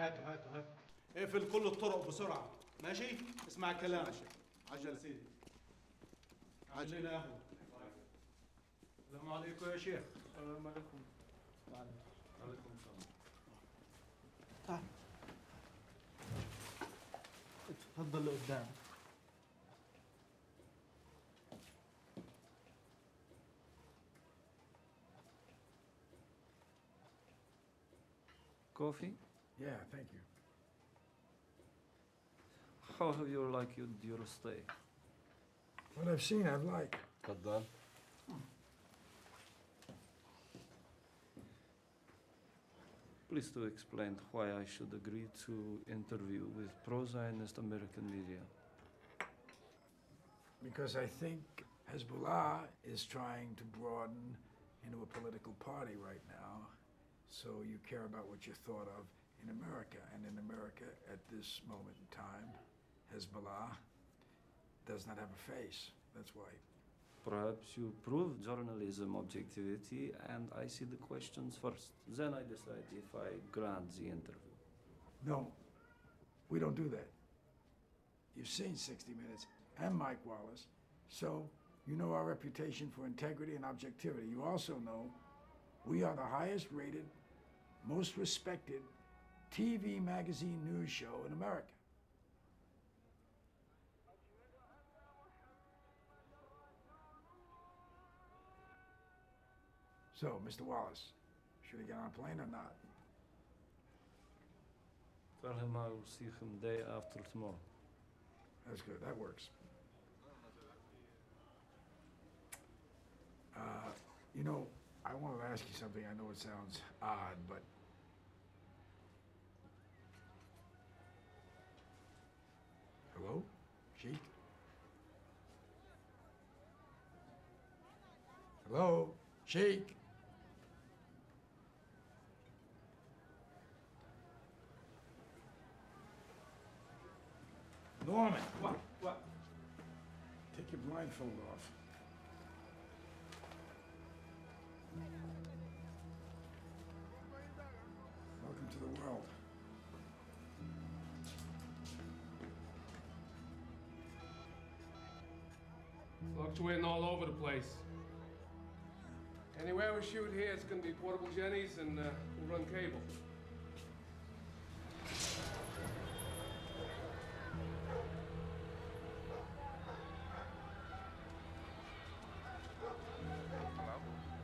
هاتوا اقفل كل الطرق بسرعة، ماشي؟ اسمع الكلام. عجلة سيدي. عجل لنا قهوة. السلام عليكم يا شيخ. السلام عليكم. وعليكم السلام. تعال. اتفضل لقدام. Coffee? Yeah, thank you. How have you liked your stay? What I've seen, I've liked. اتفضل. Please to explain why I should agree to interview with pro-Zionist American media. Because I think Hezbollah is trying to broaden into a political party right now. So you care about what you're thought of in America. And in America, at this moment in time, Hezbollah does not have a face. That's why. Perhaps you prove journalism objectivity and I see the questions first. Then I decide if I grant the interview. No, we don't do that. You've seen 60 Minutes and Mike Wallace, so you know our reputation for integrity and objectivity. You also know we are the highest rated, most respected TV magazine news show in America. So, Mr. Wallace, should he get on a plane or not? Tell him I will see him day after tomorrow. That's good, that works. You know, I wanted to ask you something. I know it sounds odd, but hello? Sheik? Hello? Sheik? Norman! What? Take your blindfold off. Welcome to the world. Fluctuating all over the place. Anywhere we shoot here, it's gonna be portable jennies and we'll run cable.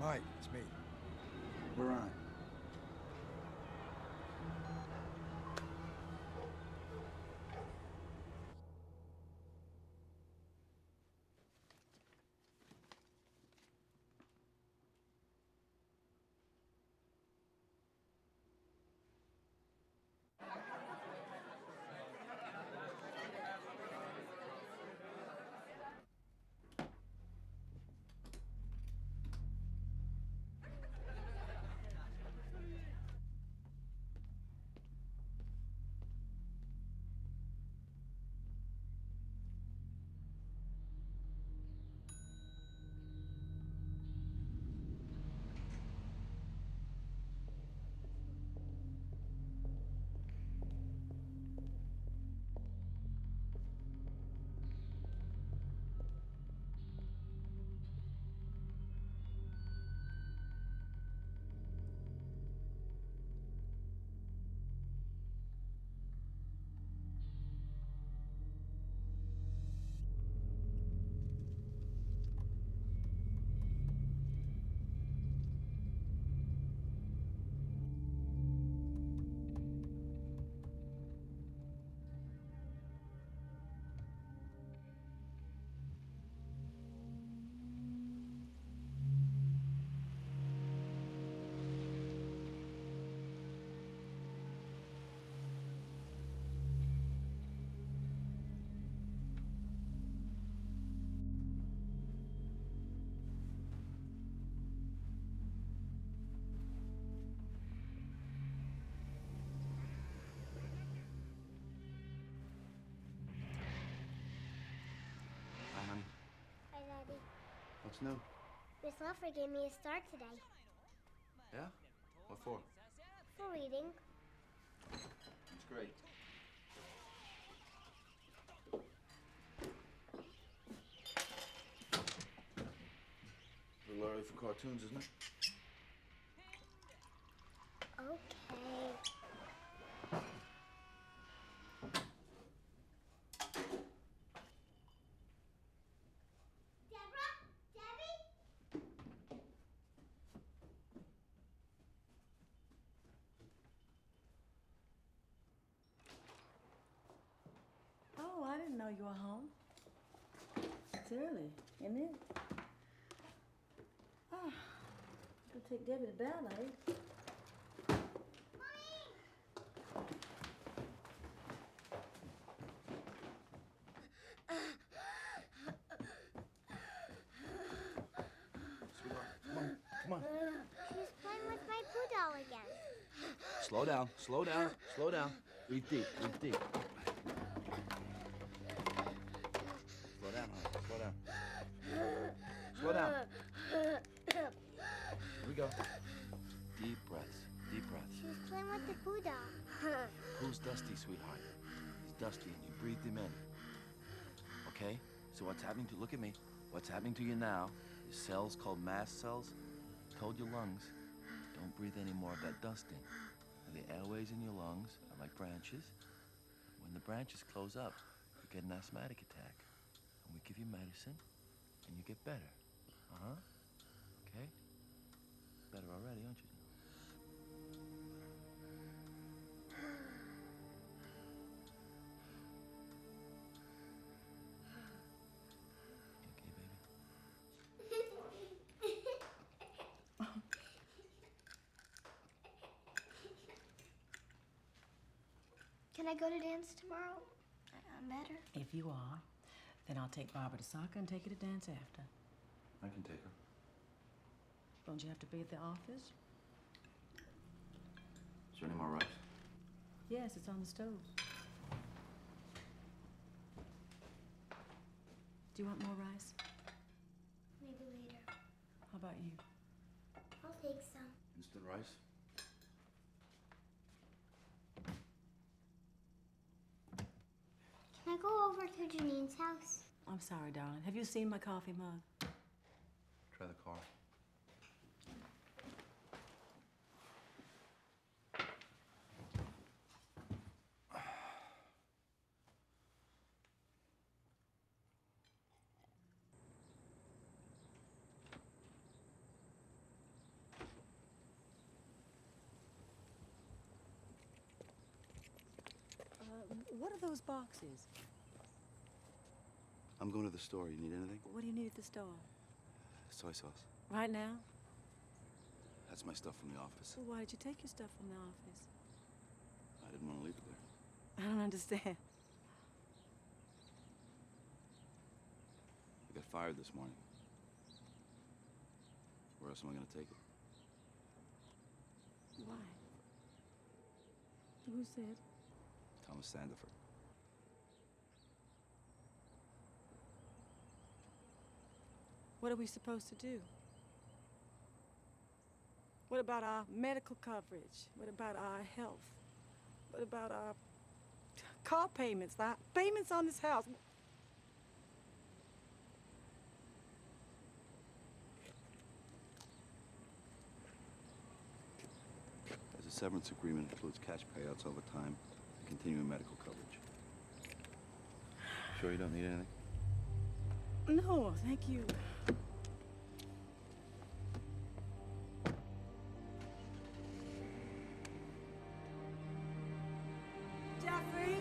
Mike, it's me. We're on. What's new? Miss Luffer gave me a star today. Yeah? What for? For reading. That's great. A little early for cartoons, isn't it? Okay. Deborah? Debbie? Oh, I didn't know you were home. It's early, isn't it? Oh, go take Debbie to ballet. Sweetheart, come on. She's playing with my poo doll again. Slow down, slow down, slow down. Breathe deep, breathe deep. Slow down, honey, slow down. Slow down. Here we go. Deep breaths, deep breaths. She was playing with the poo doll. Who's dusty, sweetheart? He's dusty and you breathed him in. Okay? So what's happening to, look at me, what's happening to you now is cells called mast cells told your lungs, don't breathe any more of that dust in. The airways in your lungs are like branches. When the branches close up, you get an asthmatic attack. And we give you medicine, and you get better. Uh-huh. Okay? Better already, aren't you? You okay, baby? Can I go to dance tomorrow? I'm better. If you are, then I'll take Barbara to soccer and take you to dance after. I can take her. Don't you have to be at the office? Is there any more rice? Yes, it's on the stove. Do you want more rice? Maybe later. How about you? I'll take some. Instant rice? Can I go over to Janine's house? I'm sorry, darling. Have you seen my coffee mug? Try the car. What are those boxes? I'm going to the store. You need anything? What do you need at the store? Soy sauce. Right now? That's my stuff from the office. Well, why did you take your stuff from the office? I didn't want to leave it there. I don't understand. I got fired this morning. Where else am I going to take it? Why? Who said? Thomas Sandiford. What are we supposed to do? What about our medical coverage? What about our health? What about our car payments, our payments on this house? There's a severance agreement that includes cash payouts over time and continuing medical coverage. Sure you don't need anything? No, thank you. Jeffrey?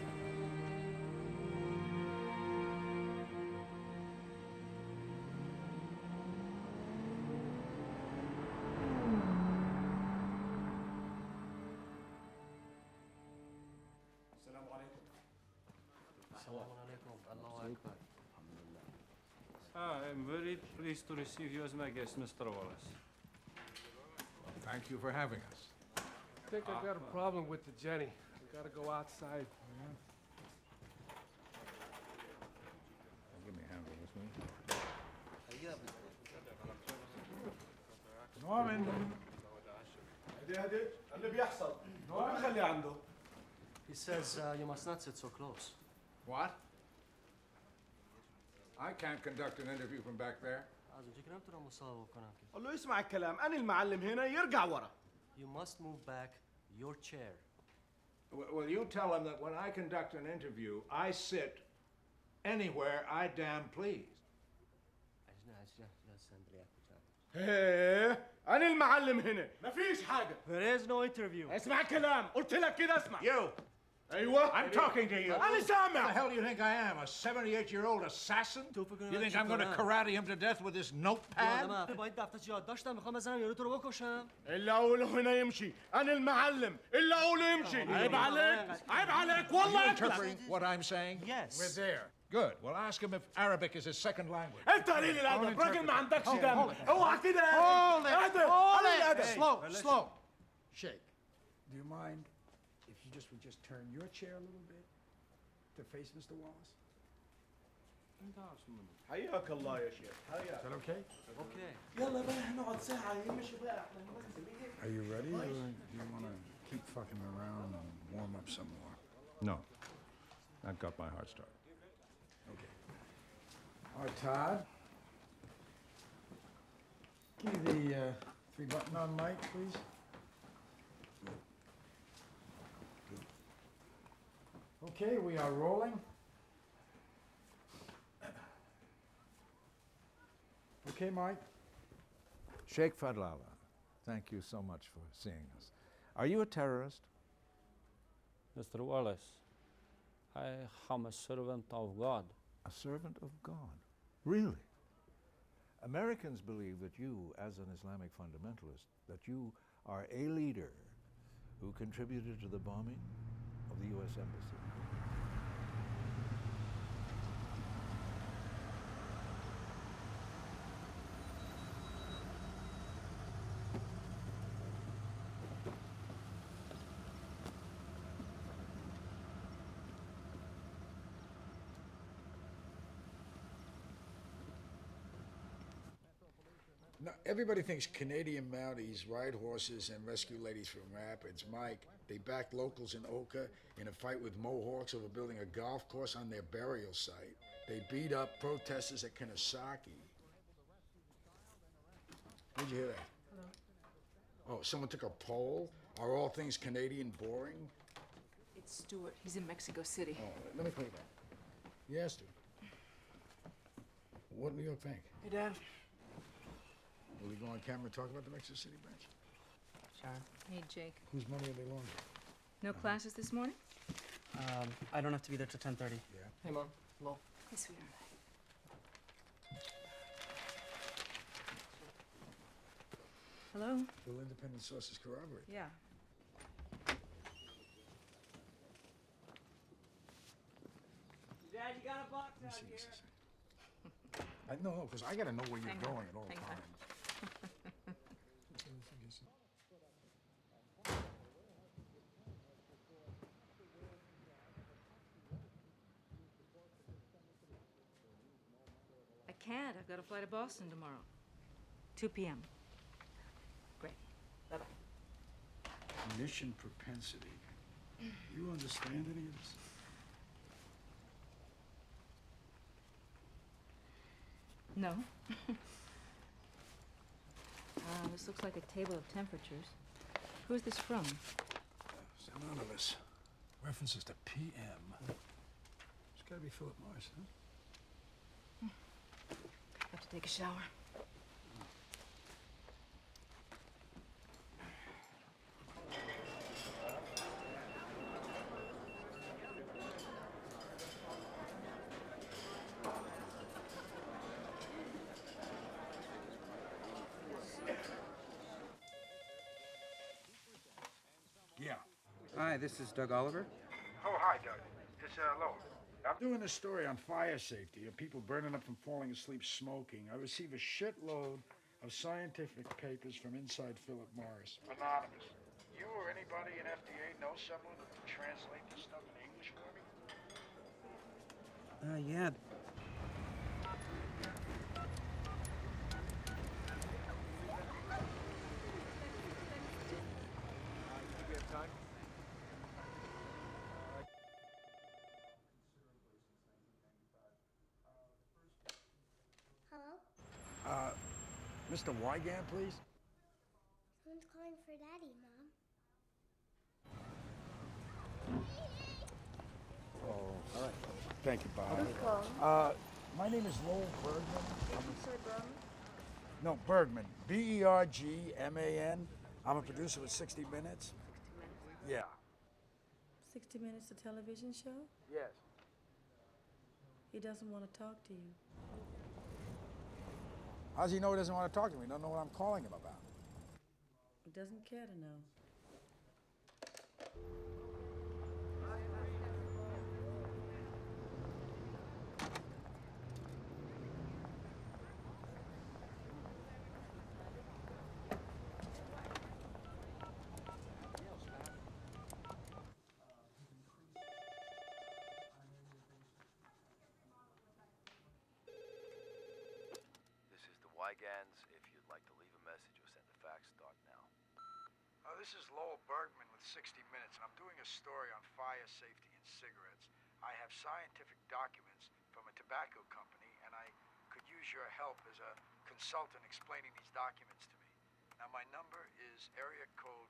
I'm very pleased to receive you as my guest, Mr. Wallace. Thank you for having us. I think I got a problem with the Jenny. I gotta go outside. Give me a hand with this one. Norman. هدي اللي بيحصل ما بخلي عنده. He says you must not sit so close. What? I can't conduct an interview from back there. قال له اسمع الكلام، أنا المعلم هنا يرجع ورا. You must move back your chair. Well, you tell him that when I conduct an interview, I sit anywhere I damn please. ايه أنا المعلم هنا، مفيش حاجة. There is no interview. اسمع الكلام، قلت لك كده اسمع. You! أيوه. I'm talking to you. أنا Who the سامع. hell do you think I am? A 78-year-old assassin? You think I'm going to karate him to death with this notepad? إلا أقوله هنا يمشي، أنا المعلم، إلا أقوله يمشي. عيب عليك، عيب عليك، Are you والله interpreting what I'm saying? Yes. We're there. Good. Well, ask him if Arabic is his second language. أنت قليل الأدب، راجل ما عندكش دم. hold it. اوعى كده. Hold it. أهدى، Hold قليل it. الأدب. Slow. Shake. Do you mind if you would just turn your chair a little bit to face Mr. Wallace? حياك الله يا شيخ، Is حياك. that okay? Okay. يلا بقى نقعد ساعة يمشي بقى احنا Are you ready, or do you want to keep fucking around and warm up some more? No. That got my heart started. Okay. All right, Todd. Give me the three-button-on mic, please. Good. Okay, we are rolling. Okay, Mike. Sheikh Fadlala, thank you so much for seeing us. Are you a terrorist? Mr. Wallace, I am a servant of God. A servant of God? Really? Americans believe that you, as an Islamic fundamentalist, that you are a leader who contributed to the bombing of the U.S. Embassy. Now, everybody thinks Canadian Mounties ride horses and rescue ladies from rapids. Mike, they backed locals in Oka in a fight with Mohawks over building a golf course on their burial site. They beat up protesters at Kennesaw. Did you hear that? Oh, someone took a poll? Are all things Canadian boring? It's Stuart. He's in Mexico City. Oh, let me play that. Yes, dude. What New York Bank? Hey, Dad. Will you go on camera and talk about the Mexico City branch? Sure. Hey, Jake. Whose money are they laundering? No classes this morning? I don't have to be there till 10:30. Yeah. Hey, Mom. Lowell. Hey, sweetheart. Hello? Will independent sources corroborate? Yeah. Dad, you got a box Let me see this. No, because I gotta know where you're Hang on. going at all Hang on. times. I can't. I've got to fly to Boston tomorrow. 2 p.m. Great. Bye-bye. Mission propensity. You understand any of this? No. This looks like a table of temperatures. Who's this from? It's anonymous. References to PM. It's gotta be Philip Morris, huh? Have to take a shower. Yeah. Hi, this is Doug Oliver. Oh, hi, Doug. It's Lowell. I'm doing a story on fire safety of people burning up from falling asleep smoking. I receive a shitload of scientific papers from inside Philip Morris. Anonymous. You or anybody in FDA know someone who can translate this stuff in English for me? Yeah. Mr. Wigand, please? Someone's calling for Daddy, Mom. Oh, all right. Thank you, Bob. Who's calling? My name is Lowell Bergman. Did you say Berman? No, Bergman. Bergman. I'm a producer with 60 Minutes. 60 Minutes? Yeah. 60 Minutes, a television show? Yes. He doesn't want to talk to you. How does he know he doesn't want to talk to me? He doesn't know what I'm calling him about. He doesn't care to know. This is the Wigands. If you'd like to leave a message or send a fax, start now. This is Lowell Bergman with 60 Minutes, and I'm doing a story on fire safety in cigarettes. I have scientific documents from a tobacco company, and I could use your help as a consultant explaining these documents to me. Now, my number is area code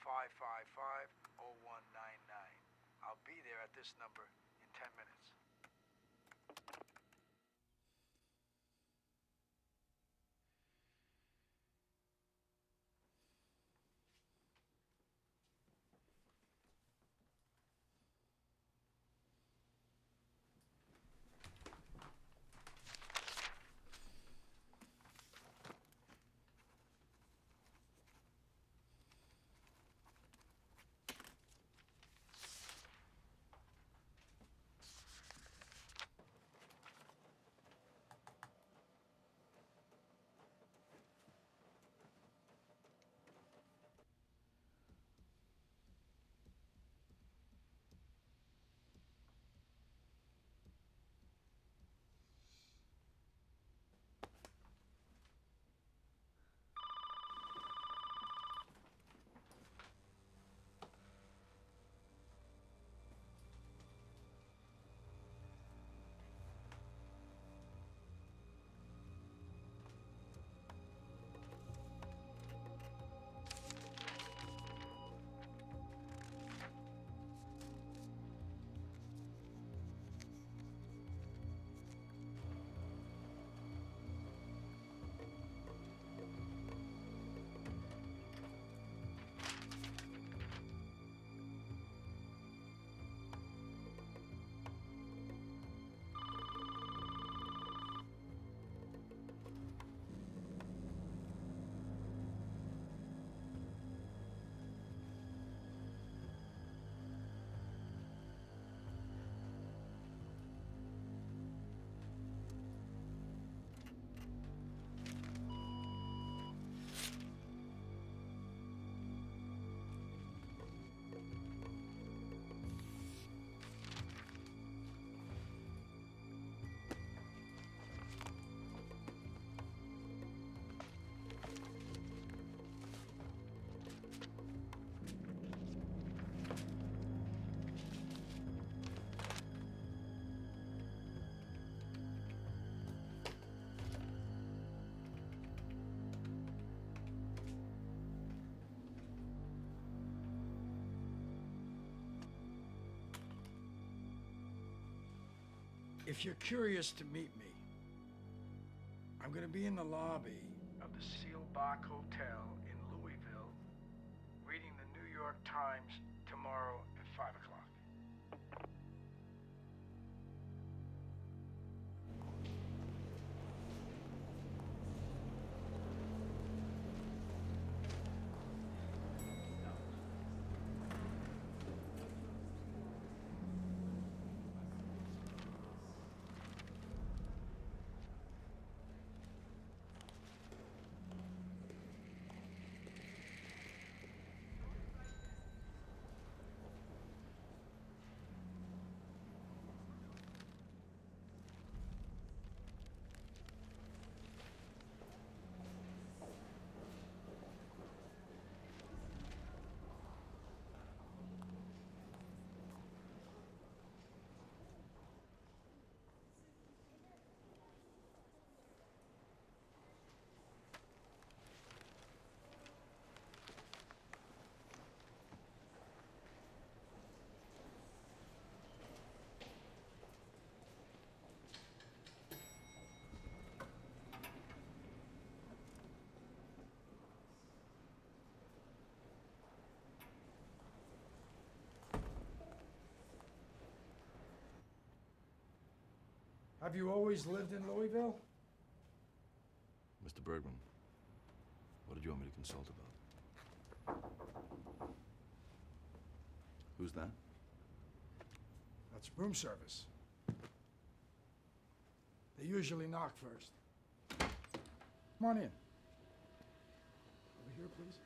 510-555-0199. I'll be there at this number in 10 minutes. If you're curious to meet me, I'm going to be in the lobby of the Sealbach Hotel in Louisville, reading the New York Times tomorrow at 5 o'clock. Have you always lived in Louisville? Mr. Bergman, what did you want me to consult about? Who's that? That's room service. They usually knock first. Come on in. Over here, please.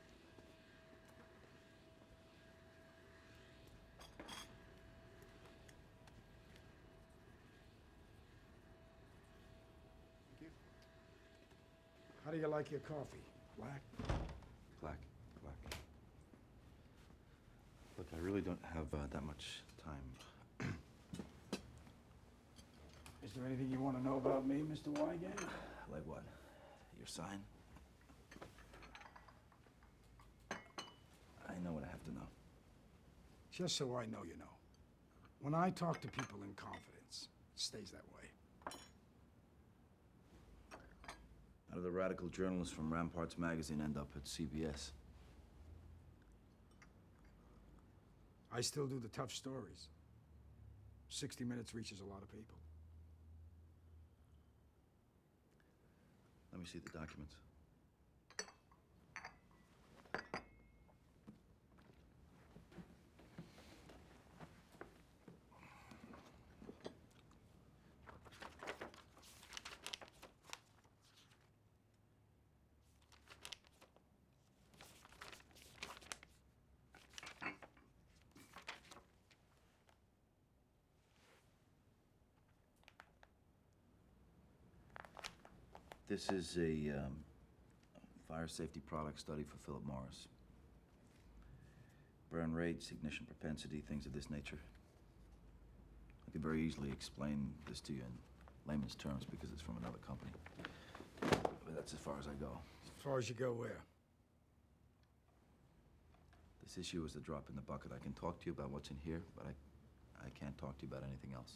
Thank you. How do you like your coffee? Black? Black. Look, I really don't have that much time. Is there anything you want to know about me, Mr. Wigand? Like what? Your sign? I know what I have to know. Just so I know you know. When I talk to people in confidence, it stays that way. How do the radical journalists from Ramparts magazine end up at CBS? I still do the tough stories. 60 Minutes reaches a lot of people. Let me see the documents. This is a fire safety product study for Philip Morris. Burn rates, ignition propensity, things of this nature. I can very easily explain this to you in layman's terms because it's from another company. But that's as far as I go. As far as you go where? This issue is the drop in the bucket. I can talk to you about what's in here, but I can't talk to you about anything else.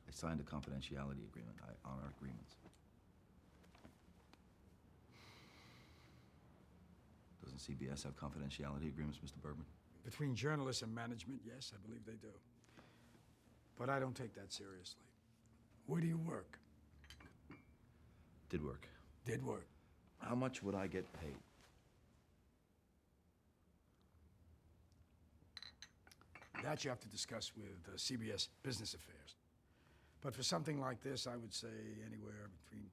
I signed a confidentiality agreement. I honor agreements. Doesn't CBS have confidentiality agreements, Mr. Bergman? Between journalists and management, yes, I believe they do. But I don't take that seriously. Where do you work? Did work. Did work. How much would I get paid? That you have to discuss with CBS Business Affairs. But for something like this, I would say anywhere between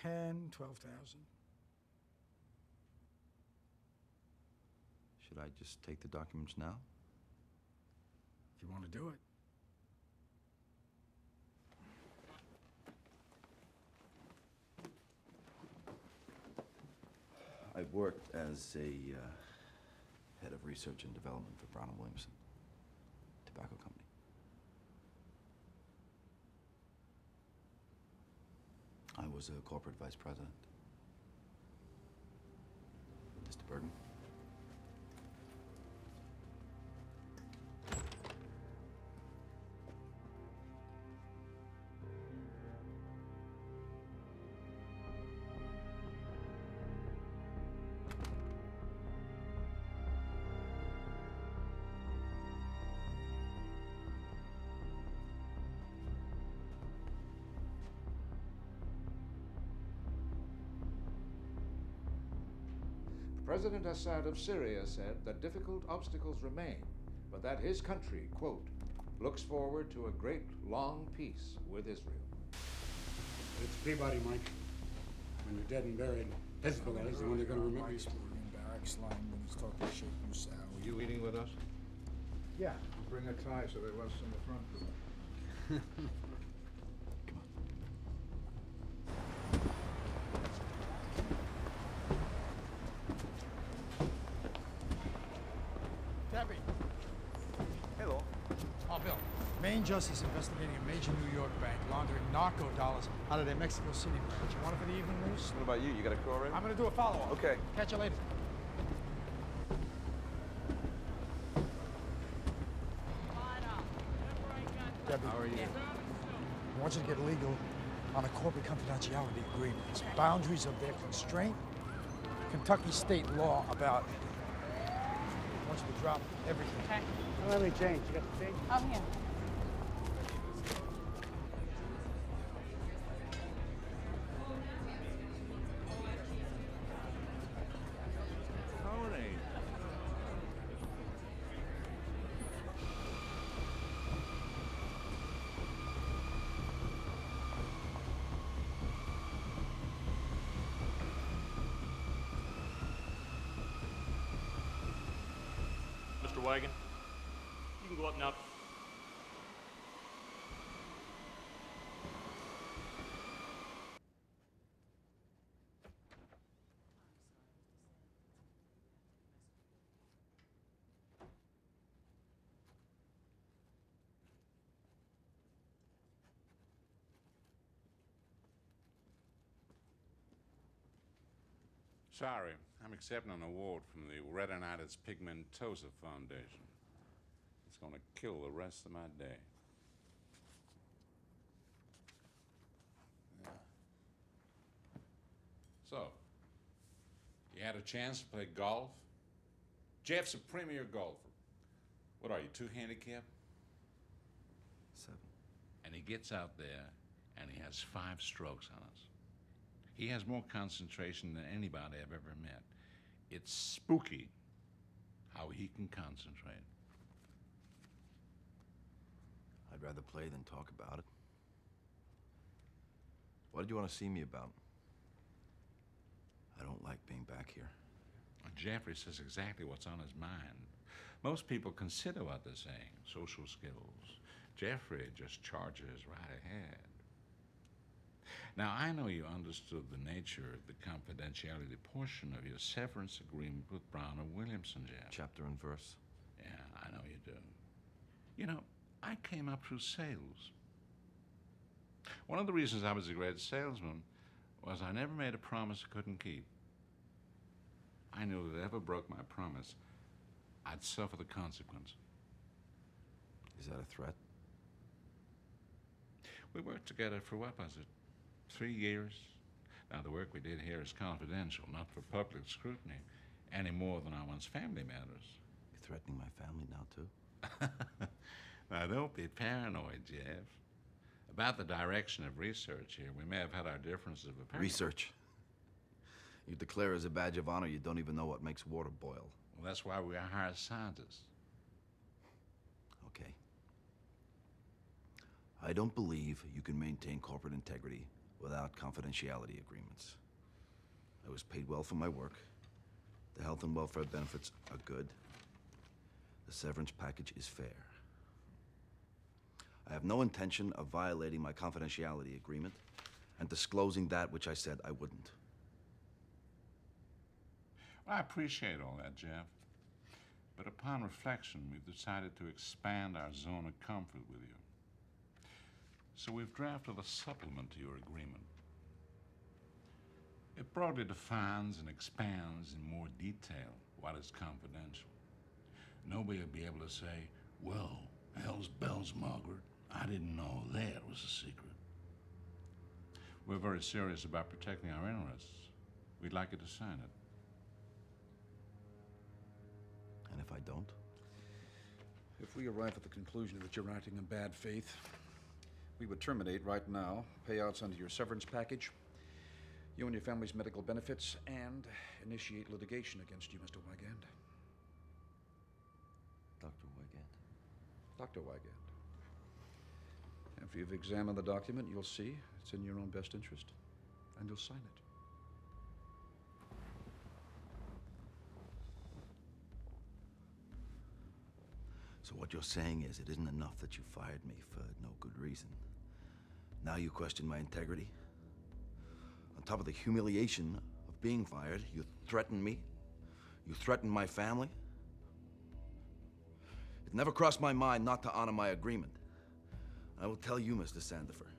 10, 12,000. Should I just take the documents now? If you want to do it. I've worked as a head of research and development for Brown & Williamson Tobacco Company. I was a corporate vice president. Mr. Bergman? President Assad of Syria said that difficult obstacles remain, but that his country, quote, looks forward to a great long peace with Israel. It's Peabody, Mike. When you're dead and buried, Hezbollah is the one they're going to remember you for. In barracks line when he's talking to Sheikh Musa. Were you eating with us? Yeah. Bring a tie so they're less in the front room. Debbie. Hello. Oh, Bill. Main justice investigating a major New York bank laundering narco dollars out of their Mexico City branch. You want it for the evening news? What about you? You got a crew already? I'm gonna do a follow-up. Okay. Catch you later. Debbie. How are you? I want you to get legal on the corporate confidentiality agreements, boundaries of their constraint, Kentucky state law about want you to drop everything. Okay. Let me change. You got the change? Oh, here. Tony. Mr. Wigand, you can go up now. Sorry, I'm accepting an award from the Retinitis Pigmentosa Foundation. It's gonna kill the rest of my day. Yeah. So, you had a chance to play golf? Jeff's a premier golfer. What are you, 2 handicapped? 7. And he gets out there and he has 5 strokes on us. He has more concentration than anybody I've ever met. It's spooky how he can concentrate. I'd rather play than talk about it. What did you want to see me about? I don't like being back here. Jeffrey says exactly what's on his mind. Most people consider what they're saying, social skills. Jeffrey just charges right ahead. Now, I know you understood the nature of the confidentiality portion of your severance agreement with Brown and Williamson, Jeff. Chapter and verse. Yeah, I know you do. You know, I came up through sales. One of the reasons I was a great salesman was I never made a promise I couldn't keep. I knew that if I ever broke my promise, I'd suffer the consequence. Is that a threat? We worked together for, what was it, 3 years? Now, the work we did here is confidential, not for public scrutiny, any more than our one's family matters. You're threatening my family now, too? Now, don't be paranoid, Jeff. About the direction of research here, we may have had our differences of opinion. Research? You declare as a badge of honor you don't even know what makes water boil. Well, that's why we hire scientists. Okay. I don't believe you can maintain corporate integrity without confidentiality agreements. I was paid well for my work. The health and welfare benefits are good. The severance package is fair. I have no intention of violating my confidentiality agreement and disclosing that which I said I wouldn't. Well, I appreciate all that, Jeff. But upon reflection, we've decided to expand our zone of comfort with you. So we've drafted a supplement to your agreement. It broadly defines and expands in more detail what is confidential. Nobody will be able to say, well, hell's bells, Margaret, I didn't know that was a secret. We're very serious about protecting our interests. We'd like you to sign it. And if I don't? If we arrive at the conclusion that you're acting in bad faith, we would terminate right now payouts under your severance package, you and your family's medical benefits, and initiate litigation against you, Mr. Wigand. Dr. Wigand? Dr. Wigand. After you've examined the document, you'll see it's in your own best interest, and you'll sign it. So what you're saying is it isn't enough that you fired me for no good reason. Now you question my integrity? On top of the humiliation of being fired, you threaten me? You threaten my family? It never crossed my mind not to honor my agreement. I will tell you, Mr. Sandifer,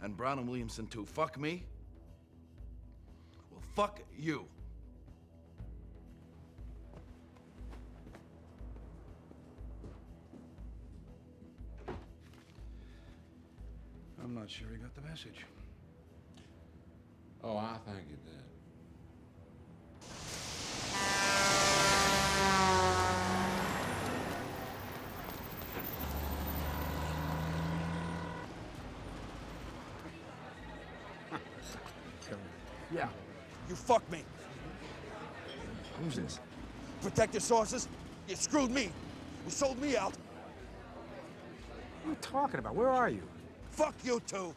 and Brown and Williamson too, fuck me? Well, fuck you. I'm not sure he got the message. Oh, I think you did. Yeah. You fucked me. Who's this? Protect your sources. You screwed me. You sold me out. What are you talking about? Where are you? Fuck you two.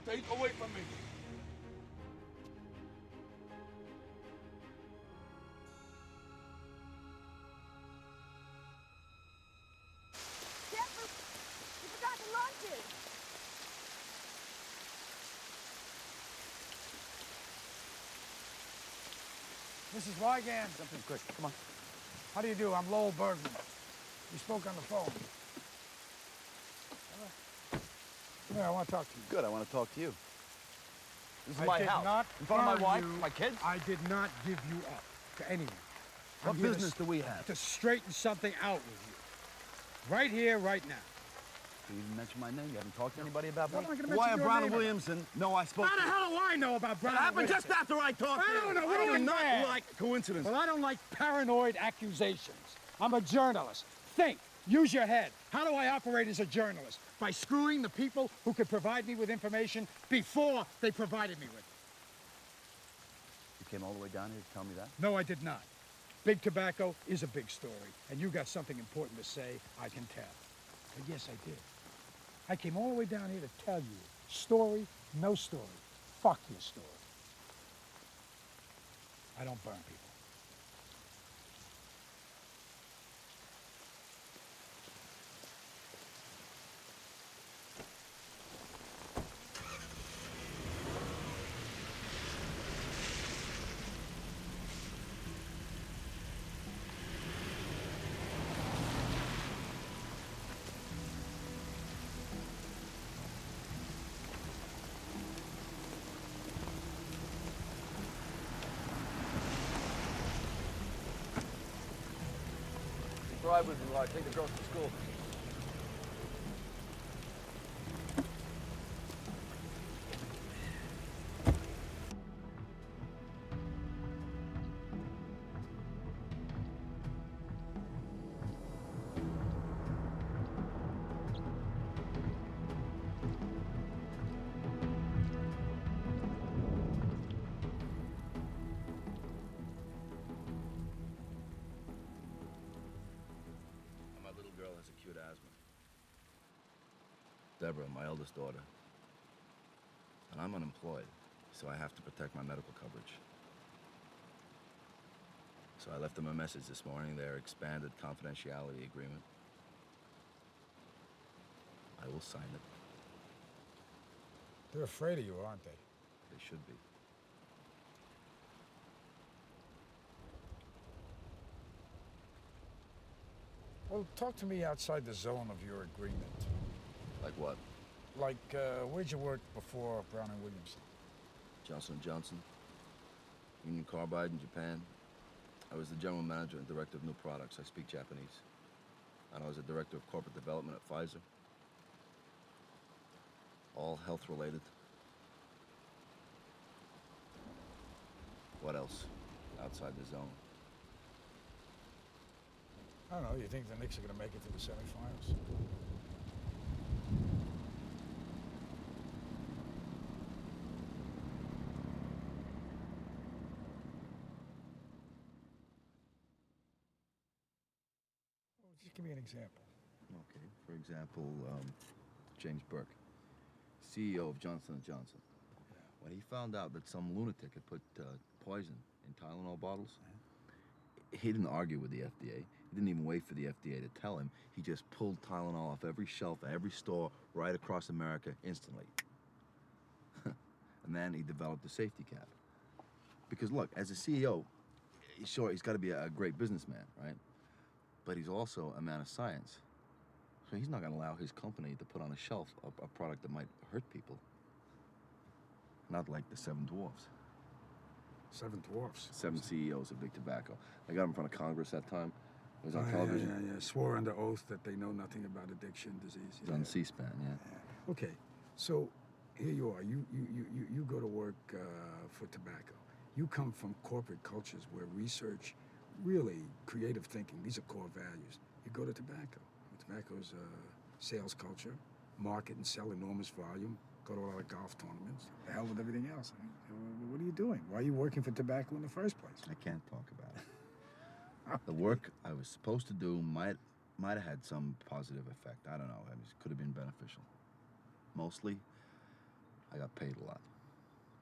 Stay away from me. Jeffrey, you forgot the lunches. Mrs. Wigand. Jump in quick. Come on. How do you do? I'm Lowell Bergman. We spoke on the phone. Come here, I want to talk to you. Good, I want to talk to you. This is I my did house. not In front of my burn wife, you. my kids. I did not give you up to anyone. What I'm here business do we have? To straighten something out with you. Right here, right now. You didn't mention my name. You haven't talked to anybody about me. What am I gonna mention Why your Brown name and about? Williamson? No, I spoke How the to you. hell do I know about Brown It and happened just Williamson? after I talked to I you. don't know. I do not mad. like coincidence. Well, I don't like paranoid accusations. I'm a journalist. Think. Use your head. How do I operate as a journalist? By screwing the people who could provide me with information before they provided me with it. You came all the way down here to tell me that? No, I did not. Big tobacco is a big story, and you got something important to say, I can tell. But yes, I did. I came all the way down here to tell you. Story, no story. Fuck your story. I don't burn people. Drive with me while I take the girls to school. Acute asthma. Deborah, my eldest daughter. And I'm unemployed, so I have to protect my medical coverage. So I left them a message this morning, their expanded confidentiality agreement. I will sign it. They're afraid of you, aren't they? They should be. Well, talk to me outside the zone of your agreement. Like what? Like, where'd you work before Brown & Williamson? Johnson & Johnson. Union Carbide in Japan. I was the general manager and director of new products. I speak Japanese. And I was the director of corporate development at Pfizer. All health related. What else? Outside the zone. I don't know, you think the Knicks are going to make it to the semifinals? Well, just give me an example. Okay, for example, James Burke, CEO of Johnson & Johnson. Yeah. When he found out that some lunatic had put poison in Tylenol bottles, he didn't argue with the FDA. He didn't even wait for the FDA to tell him. He just pulled Tylenol off every shelf at every store right across America instantly. And then he developed a safety cap. Because look, as a CEO, sure, he's got to be a great businessman, right? But he's also a man of science. So he's not going to allow his company to put on a shelf a product that might hurt people. Not like the Seven Dwarfs. Seven Dwarfs? 7 CEOs of big tobacco. I got him in front of Congress that time. It was on yeah, television. Yeah. Swore under oath that they know nothing about addiction, disease. It was on C-SPAN, yeah. Okay, so here you are. You go to work for tobacco. You come from corporate cultures where research, really creative thinking, these are core values. You go to tobacco. Tobacco's a sales culture, market and sell enormous volume, go to a lot of golf tournaments. The hell with everything else. I mean, what are you doing? Why are you working for tobacco in the first place? I can't talk about it. The work I was supposed to do might have had some positive effect. I don't know. It could have been beneficial. Mostly, I got paid a lot.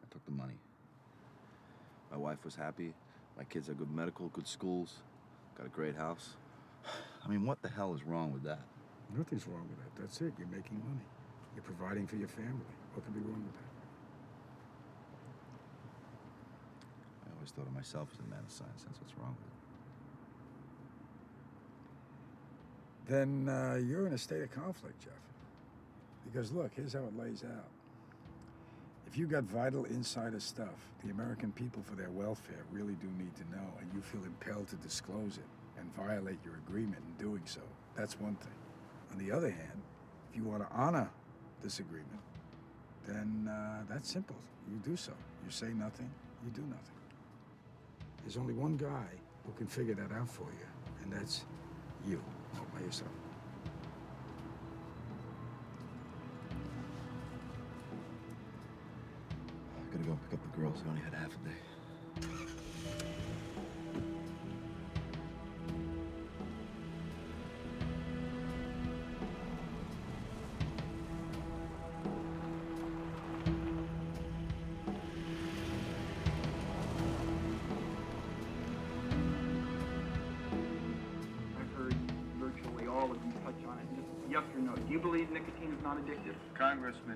I took the money. My wife was happy. My kids had good medical, good schools, got a great house. I mean, what the hell is wrong with that? Nothing's wrong with that. That's it. You're making money. You're providing for your family. What could be wrong with that? I always thought of myself as a man of science. That's what's wrong with it. Then you're in a state of conflict, Jeff. Because look, here's how it lays out. If you got vital insider stuff the American people for their welfare really do need to know, and you feel impelled to disclose it and violate your agreement in doing so, that's one thing. On the other hand, if you want to honor this agreement, then that's simple. You do so. You say nothing, you do nothing. There's only one guy who can figure that out for you, and that's you, all by yourself. I gotta go pick up the girls. I only had half a day. You believe nicotine is not addictive? Congressman,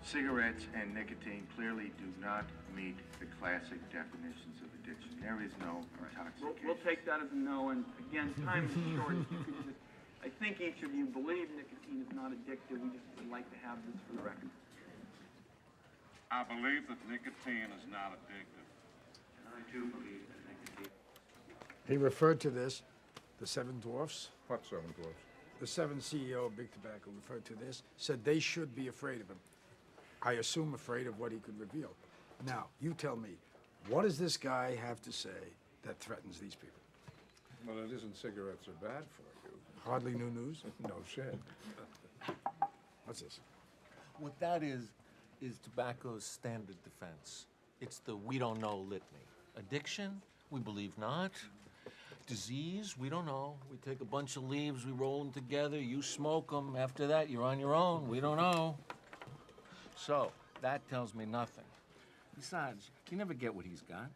cigarettes and nicotine clearly do not meet the classic definitions of addiction. There is no intoxication. We'll take that as a no, and again, time is short. If you could just, I think each of you believe nicotine is not addictive. We just would like to have this for the record. I believe that nicotine is not addictive. And I too believe that nicotine. He referred to this, the Seven Dwarfs. What seven dwarfs? The seventh CEO of Big Tobacco referred to this, said they should be afraid of him. I assume afraid of what he could reveal. Now, you tell me, what does this guy have to say that threatens these people? Well, it isn't cigarettes are bad for you. Hardly new news? No shit. What's this? What that is tobacco's standard defense. It's the we don't know litany. Addiction, we believe not. Disease, we don't know. We take a bunch of leaves, we roll them together, you smoke them. After that, you're on your own. We don't know. So, that tells me nothing. Besides, you never get what he's got.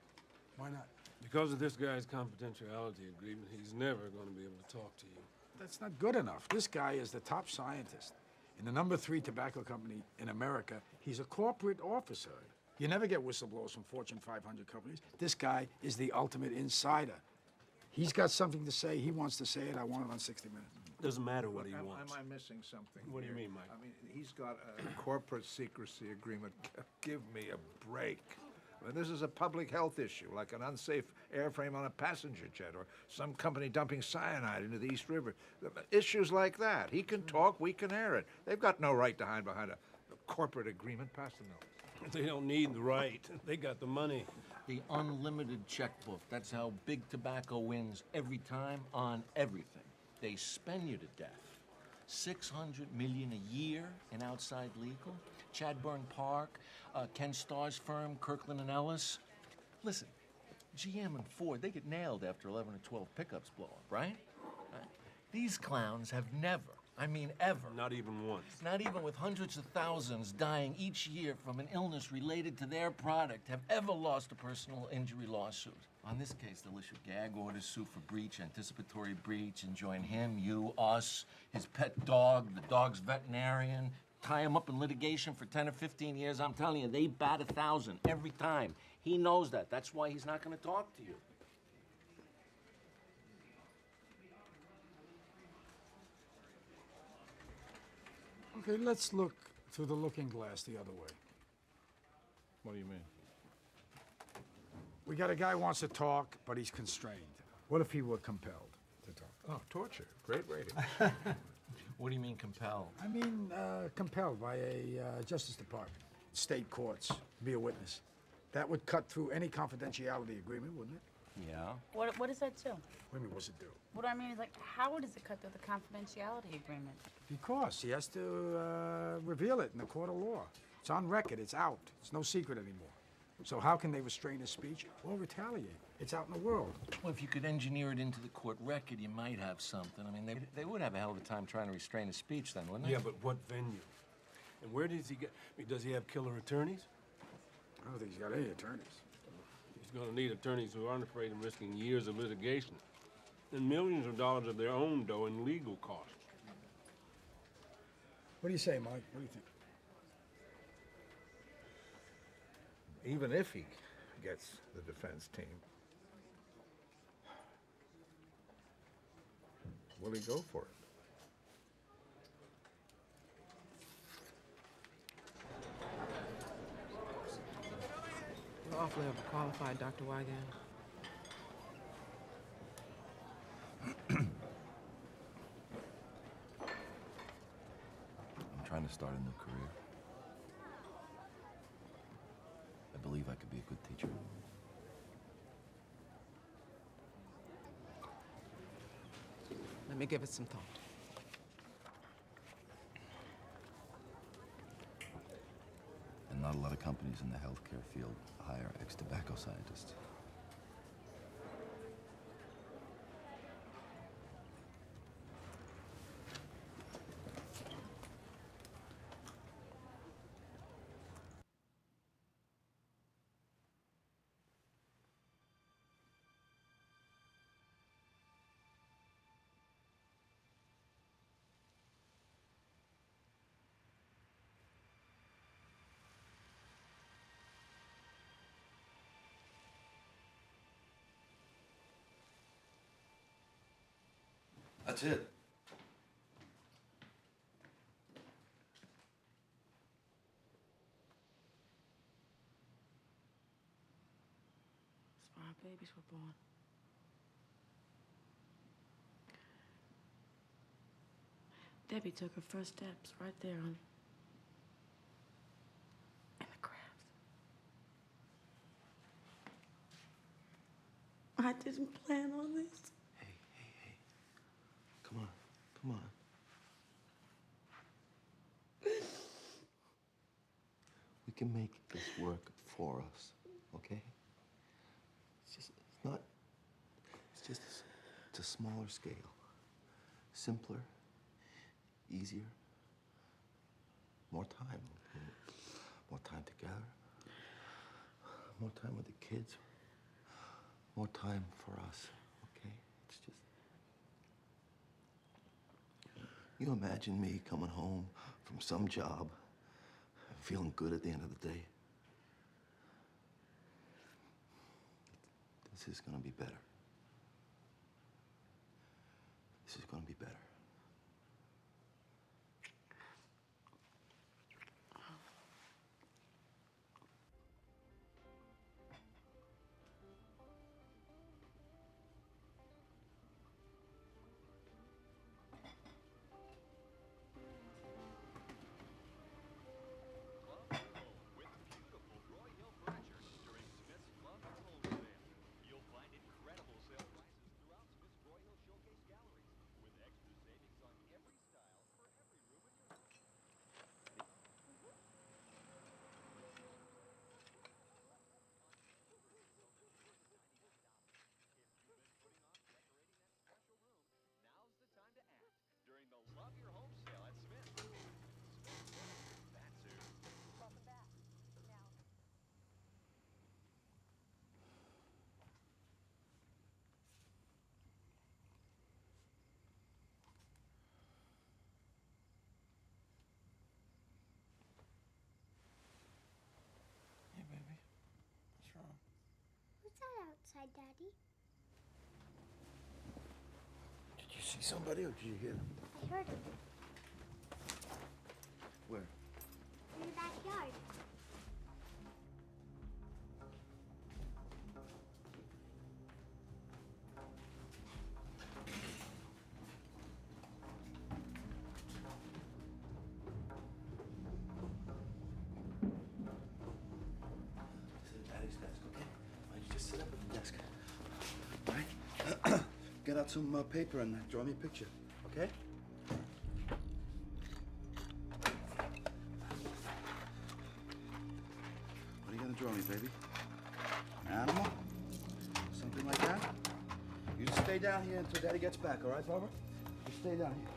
Why not? Because of this guy's confidentiality agreement, he's never going to be able to talk to you. That's not good enough. This guy is the top scientist. In the #3 tobacco company in America, he's a corporate officer. You never get whistleblowers from Fortune 500 companies. This guy is the ultimate insider. He's got something to say. He wants to say it. I want it on 60 Minutes. Doesn't matter what he wants. Am I missing something? What do you here? mean, Mike? I mean, he's got a corporate secrecy agreement. Give me a break. I mean, this is a public health issue, like an unsafe airframe on a passenger jet or some company dumping cyanide into the East River. Issues like that. He can talk, we can air it. They've got no right to hide behind a corporate agreement. Pass the note. They don't need the right. They got the money. The unlimited checkbook. That's how Big Tobacco wins every time on everything. They spend you to death. $600 million a year in outside legal. Chadbourne Park, Ken Starr's firm, Kirkland and Ellis. Listen, GM and Ford, they get nailed after 11 or 12 pickups blow up, right? These clowns have never, I mean ever. Not even once. Not even with hundreds of thousands dying each year from an illness related to their product, have ever lost a personal injury lawsuit. On this case, they'll issue gag orders, sue for breach, anticipatory breach, and join him, you, us, his pet dog, the dog's veterinarian, tie him up in litigation for 10 or 15 years. I'm telling you, they bat 1,000 every time. He knows that. That's why he's not going to talk to you. Okay, let's look through the looking glass the other way. What do you mean? We got a guy who wants to talk, but he's constrained. What if he were compelled to talk? Oh, torture. Great rating. What do you mean compelled? I mean, compelled by a Justice Department, state courts, be a witness. That would cut through any confidentiality agreement, wouldn't it? Yeah. What does that do? What do you mean, what's it do? What I mean is, like, how does it cut through the confidentiality agreement? Because he has to reveal it in the court of law. It's on record. It's out. It's no secret anymore. So how can they restrain his speech or retaliate? It's out in the world. Well, if you could engineer it into the court record, you might have something. I mean, they would have a hell of a time trying to restrain his speech then, wouldn't they? Yeah, but what venue? And where does he get? I mean, does he have killer attorneys? I don't think he's got any attorneys. He's going to need attorneys who aren't afraid of risking years of litigation and millions of dollars of their own dough in legal costs. What do you say, Mike? What do you think? Even if he gets the defense team, will he go for it? You're awfully overqualified, Dr. Wigand. I'm trying to start a new career. I believe I could be a good teacher. Let me give it some thought. And not a lot of companies in the healthcare field hire ex-tobacco scientists. That's it. That's why our babies were born. Debbie took her first steps right there in the crafts. I didn't plan on this. Come on, come on. We can make this work for us, okay? It's a smaller scale. Simpler, easier, more time. More time together. More time with the kids. More time for us, okay? It's just... You imagine me coming home from some job and feeling good at the end of the day? This is gonna be better. This is gonna be better. What's that outside, Daddy? Did you see somebody or did you hear them? I heard him Where? in the backyard. Sit at Daddy's desk, okay? Why don't you just sit up at the desk? All right? Get out some paper and draw me a picture, okay? What are you gonna draw me, baby? An animal? Something like that? You just stay down here until Daddy gets back, all right, Barbara? You stay down here.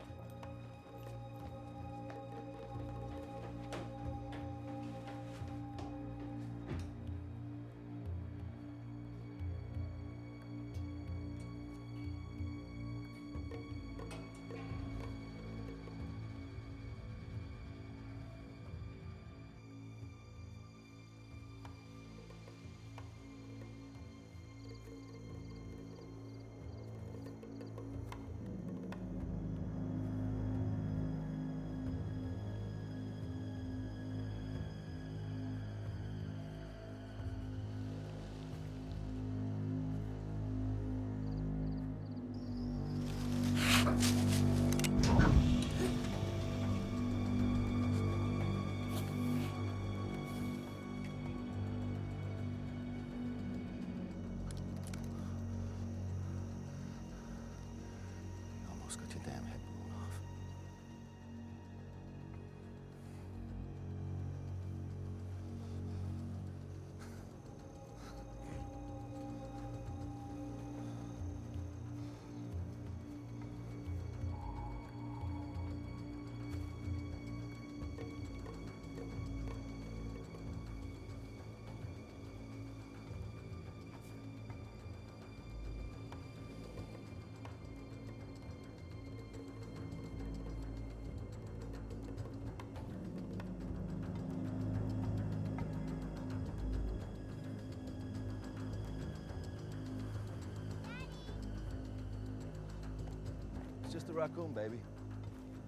just a raccoon, baby.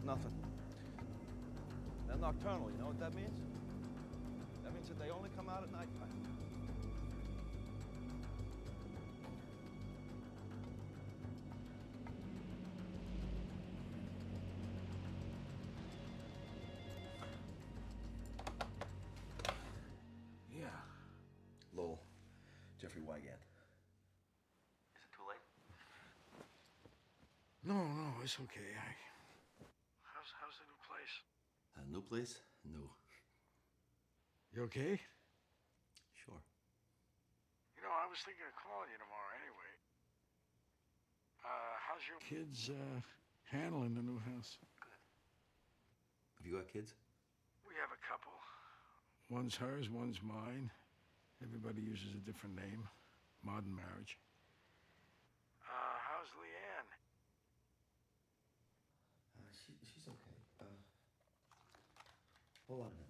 Nothing. They're nocturnal, you know what that means? That means that they only come out at nighttime. Yeah. Lowell, Jeffrey Wigand. Is it too late? No, it's okay. How's the new place? New place? New. You okay? Sure. You know, I was thinking of calling you tomorrow anyway. How's your kids handling the new house? Have you got kids? We have a couple. One's hers, one's mine. Everybody uses a different name. Modern marriage. How's Leanne? She's okay. Hold on a minute.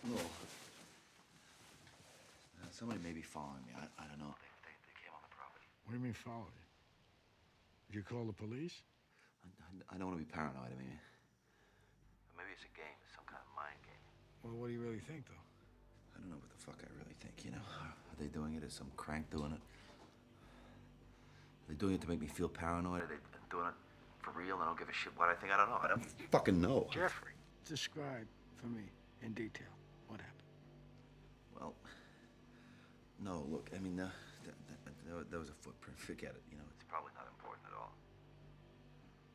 No. Somebody may be following me. I don't know. They came on the property. What do you mean follow you? Did you call the police? I don't want to be paranoid. I mean, maybe it's a game. It's some kind of mind game. Well, what do you really think, though? I don't know what the fuck I really think, you know. Are they doing it? Is some crank doing it? Are they doing it to make me feel paranoid? Are they doing it for real? I don't give a shit what I think. I don't know. I don't fucking know. Jeffrey, describe for me in detail what happened. Well, no, look, I mean, there was a footprint. Forget it. You know, it's probably not important at all.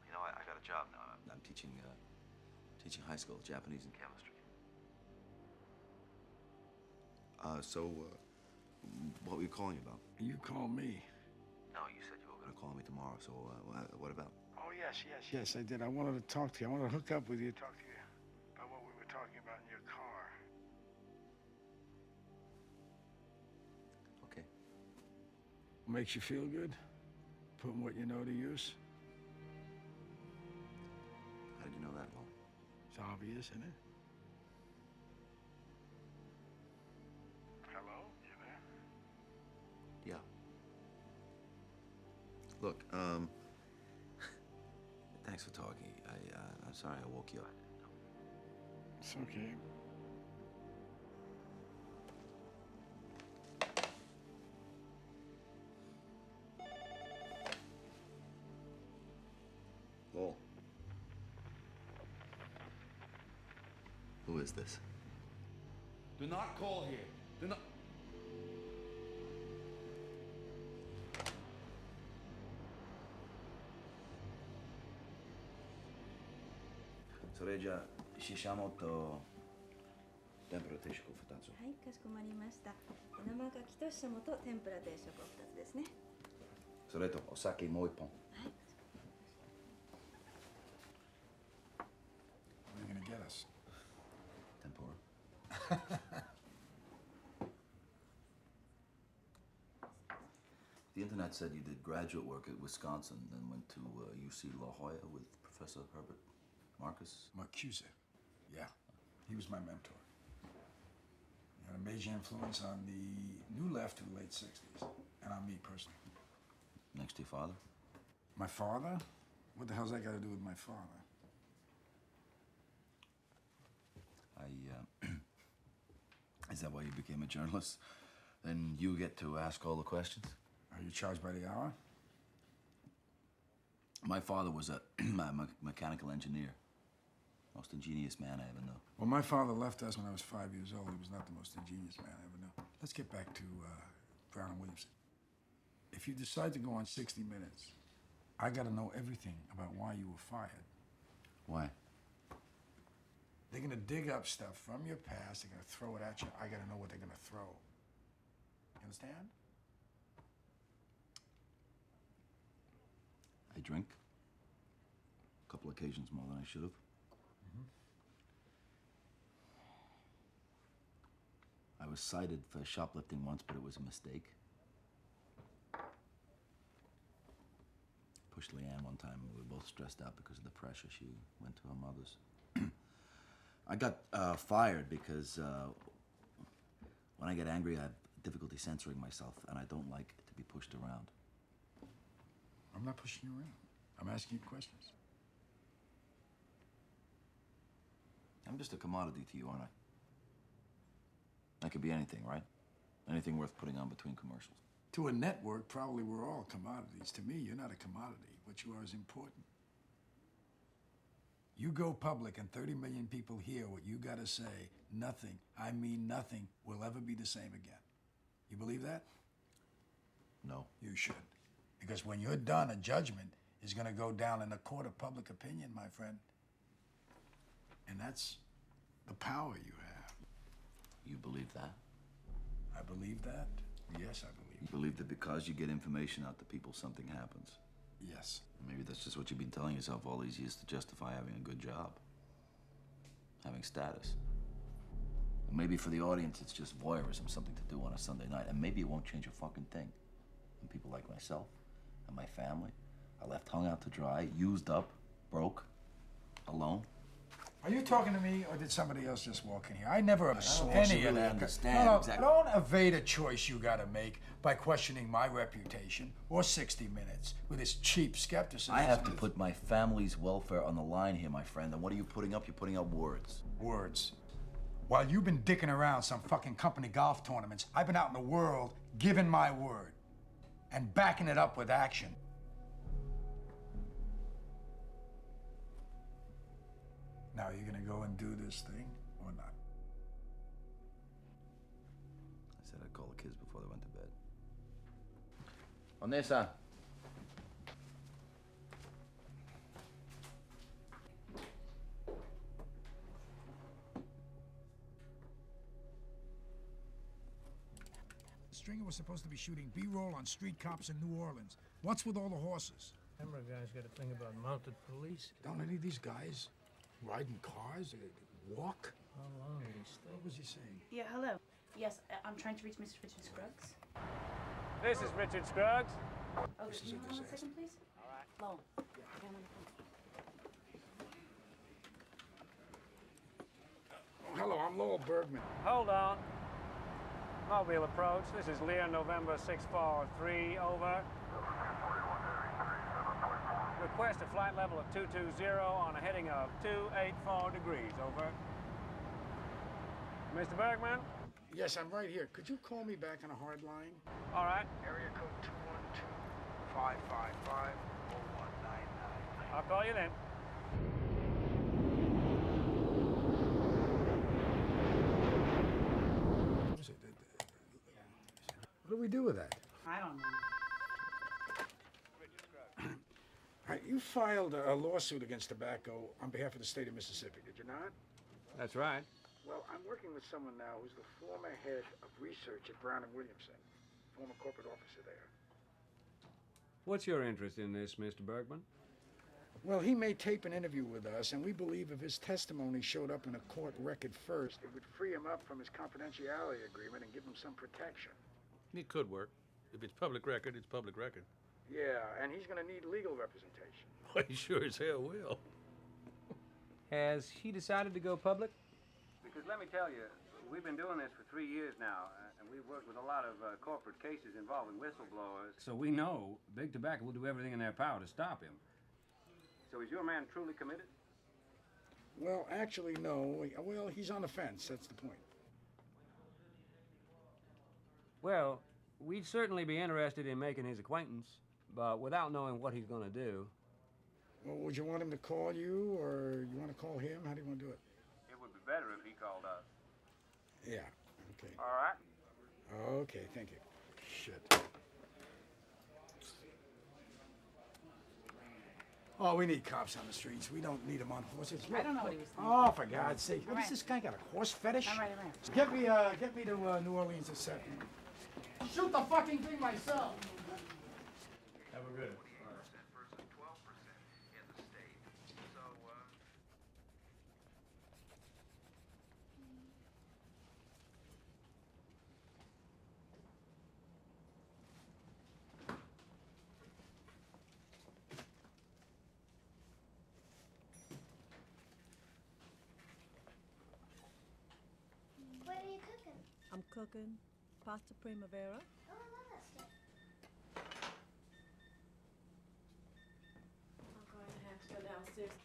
You know, I got a job now. I'm teaching high school, Japanese and chemistry. What were you calling about? You called me. No, you said you were going to call me tomorrow, so what about? Oh, yes, I did. I wanted to talk to you. I wanted to hook up with you, talk to you about what we were talking about in your car. Okay. Makes you feel good? Putting what you know to use? How did you know that, Lowell? It's obvious, isn't it? Hello? You there? Yeah. Look, thanks for talking. I'm sorry I woke you up. It's okay. Lowell. Who is this? Do not call here. Do not. Soreja, Shishamoto tempura定食を2つ。はい、かしこまりました。生牡蠣とししゃもと天ぷら定食を2つですね。それとお酒もう1本。はい。What are you gonna get us? Tempura. The internet said you did graduate work at Wisconsin, then went to UC La Jolla with Professor Herbert Marcus. Marcuse. Yeah, he was my mentor. He had a major influence on the new left of the late 60s, and on me personally. Next to your father? My father? What the hell's that got to do with my father? Is that why you became a journalist? Then you get to ask all the questions? Are you charged by the hour? My father was a mechanical engineer. Most ingenious man I ever knew. Well, my father left us when I was 5 years old. He was not the most ingenious man I ever knew. Let's get back to Brown and Williamson. If you decide to go on 60 Minutes, I got to know everything about why you were fired. Why? They're going to dig up stuff from your past. They're going to throw it at you. I got to know what they're going to throw. You understand? I drink. A couple occasions more than I should have. I was cited for shoplifting once, but it was a mistake. Pushed Leanne one time. We were both stressed out because of the pressure. She went to her mother's. I got fired because When I get angry, I have difficulty censoring myself, and I don't like to be pushed around. I'm not pushing you around. I'm asking you questions. I'm just a commodity to you, aren't I? I could be anything, right? Anything worth putting on between commercials. To a network, probably we're all commodities. To me, you're not a commodity. What you are is important. You go public and 30 million people hear what you gotta say. Nothing, I mean nothing, will ever be the same again. You believe that? No. You should. Because when you're done, a judgment is gonna go down in a court of public opinion, my friend. And that's the power you have. You believe that? I believe that? Yes, I believe You believe that because you get information out to people, something happens? Yes. Maybe that's just what you've been telling yourself all these years to justify having a good job. Having status. And maybe for the audience, it's just voyeurism, something to do on a Sunday night. And maybe it won't change a fucking thing. And people like myself and my family are left hung out to dry, used up, broke, alone. Are you talking to me, or did somebody else just walk in here? I never don't any really of that. understand No, exactly. Don't evade a choice you gotta make by questioning my reputation or 60 Minutes with this cheap skepticism. I have to put my family's welfare on the line here, my friend. And what are you putting up? You're putting up words. Words. While you've been dicking around some fucking company golf tournaments, I've been out in the world giving my word and backing it up with action. Now, are you gonna go and do this thing or not? I said I'd call the kids before they went to bed. Onesa. Stringer was supposed to be shooting B-roll on street cops in New Orleans. What's with all the horses? Camera guy's got a thing about mounted police. Don't any of these guys ride in cars? They walk? How long did he stay? What was he saying? Yeah, hello. Yes, I'm trying to reach Mr. Richard Scruggs. This is Richard Scruggs. Oh, This can is you a hold on a disaster. second, please? All right. Lowell. Yeah, I'm on the phone. Oh, hello, I'm Lowell Bergman. Hold on. Mobile approach. This is Lear, November 643, over. Request a flight level of 220 on a heading of 284 degrees, over. Mr. Bergman? Yes, I'm right here. Could you call me back on a hard line? All right. Area code 212-555-0199. I'll call you then. What do we do with that? I don't know. All right, you filed a lawsuit against tobacco on behalf of the state of Mississippi, did you not? That's right. Well, I'm working with someone now who's the former head of research at Brown & Williamson, former corporate officer there. What's your interest in this, Mr. Bergman? Well, he may tape an interview with us, and we believe if his testimony showed up in a court record first, it would free him up from his confidentiality agreement and give him some protection. It could work. If it's public record, it's public record. Yeah, and he's going to need legal representation. Well, he sure as hell will. Has he decided to go public? Because let me tell you, we've been doing this for 3 years now, and we've worked with a lot of corporate cases involving whistleblowers. So we know Big Tobacco will do everything in their power to stop him. So is your man truly committed? Well, actually, no. Well, he's on the fence. That's the point. Well, we'd certainly be interested in making his acquaintance, but without knowing what he's going to do. Well, would you want him to call you, or you want to call him? How do you want to do it? It would be better if he called us. Yeah, okay. All right. Okay, thank you. Shit. Oh, we need cops on the streets. We don't need them on horses. I don't know what he was thinking. Oh, for God's sake. All What right. does this guy got, a horse fetish? All right, all right. Get me to New Orleans a second. Shoot the fucking thing myself. Have a good one. What are you cooking? I'm cooking pasta primavera. Oh, I love that stuff. I'm going to have to go downstairs.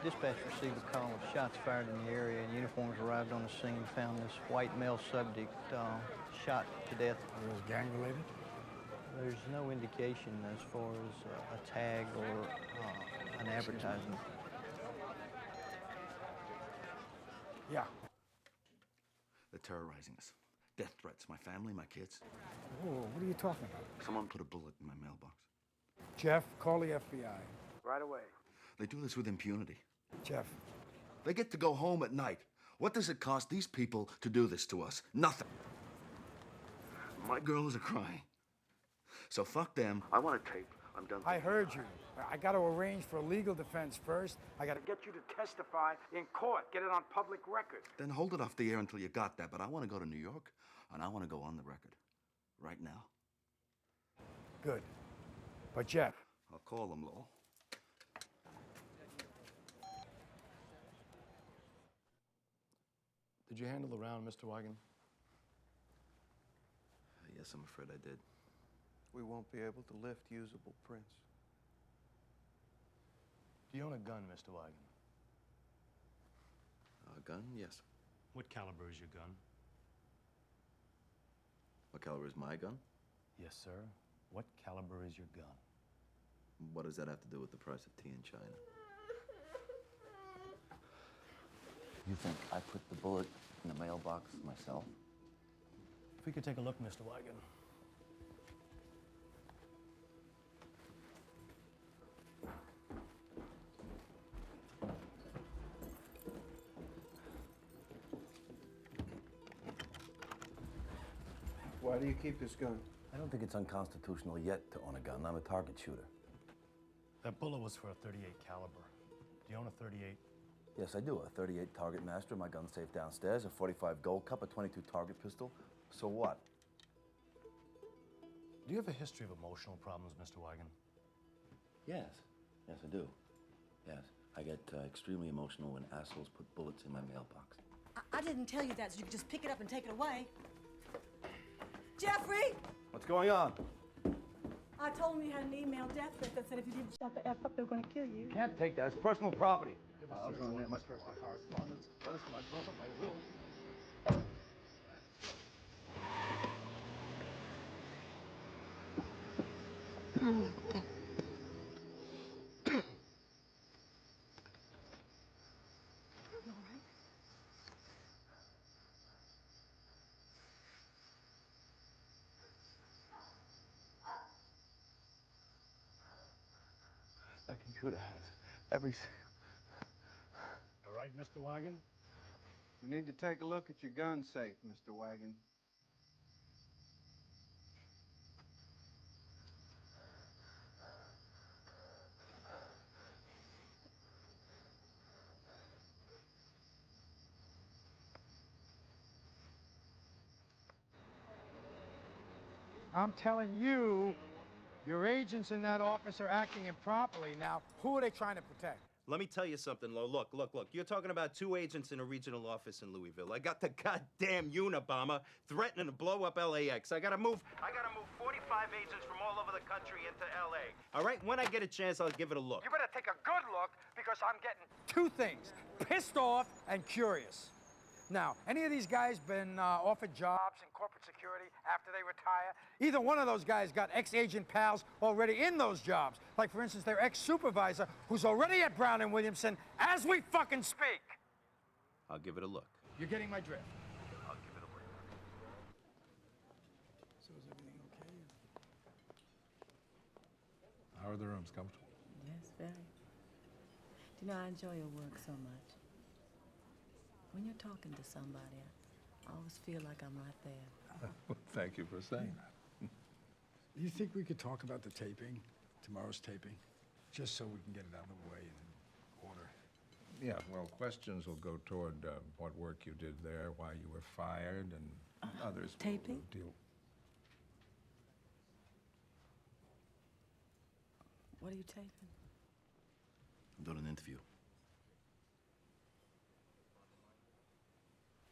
Dispatch received a call of shots fired in the area, and uniforms arrived on the scene and found this white male subject shot to death. Was gang related? There's no indication as far as a tag or an advertisement. Yeah. They're terrorizing us. Death threats, my family, my kids. Whoa, what are you talking about? Someone put a bullet in my mailbox. Jeff, call the FBI. Right away. They do this with impunity. Jeff. They get to go home at night. What does it cost these people to do this to us? Nothing. My girls are crying. So fuck them. I want a tape. I'm done. I heard you. I got to arrange for a legal defense first. I got to get you to testify in court. Get it on public record. Then hold it off the air until you got that. But I want to go to New York, and I want to go on the record. Right now. Good. But Jeff. I'll call them, Lowell. Did you handle the round, Mr. Wigand? Yes, I'm afraid I did. We won't be able to lift usable prints. Do you own a gun, Mr. Wigand? A gun? Yes. What caliber is your gun? What caliber is my gun? Yes, sir. What caliber is your gun? What does that have to do with the price of tea in China? You think I put the bullet in the mailbox myself? If we could take a look, Mr. Wigand. Why do you keep this gun? I don't think it's unconstitutional yet to own a gun. I'm a target shooter. That bullet was for a .38 caliber. Do you own a .38? Yes, I do. A .38 Target Master, my gun safe downstairs, a .45 Gold Cup, a .22 Target pistol. So what? Do you have a history of emotional problems, Mr. Wigand? Yes. Yes, I do. Yes. I get extremely emotional when assholes put bullets in my mailbox. I didn't tell you that, so you could just pick it up and take it away. Jeffrey! What's going on? I told him you had an email death threat that said if you didn't shut the F up, they were going to kill you. Can't take that. It's personal property. I'll go in there. My personal correspondence. That is my brother, my will. That computer has everything. All right, Mr. Wigand? We need to take a look at your gun safe, Mr. Wigand. I'm telling you, your agents in that office are acting improperly. Now, who are they trying to protect? Let me tell you something, Lo. Look. You're talking about 2 agents in a regional office in Louisville. I got the goddamn Unabomber threatening to blow up LAX. I gotta move 45 agents from all over the country into LA. All right? When I get a chance, I'll give it a look. You better take a good look, because I'm getting 2 things: pissed off and curious. Now, any of these guys been offered jobs in corporate security after they retire? Either one of those guys got ex-agent pals already in those jobs. Like, for instance, their ex-supervisor, who's already at Brown and Williamson as we fucking speak. I'll give it a look. You're getting my drift. I'll give it a look. So is everything okay? How are the rooms? Comfortable? Yes, very. Do you know, I enjoy your work so much. When you're talking to somebody, I always feel like I'm right there. Thank you for saying that. Do you think we could talk about the taping, tomorrow's taping, just so we can get it out of the way and in order? Yeah, well, questions will go toward what work you did there, why you were fired, and others taping? will deal. What are you taping? I'm doing an interview.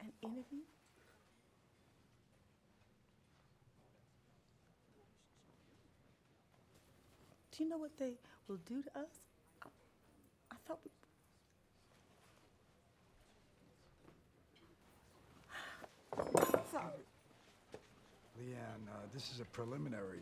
An interview? Do you know what they will do to us? I thought we... Sorry. Leanne, this is a preliminary.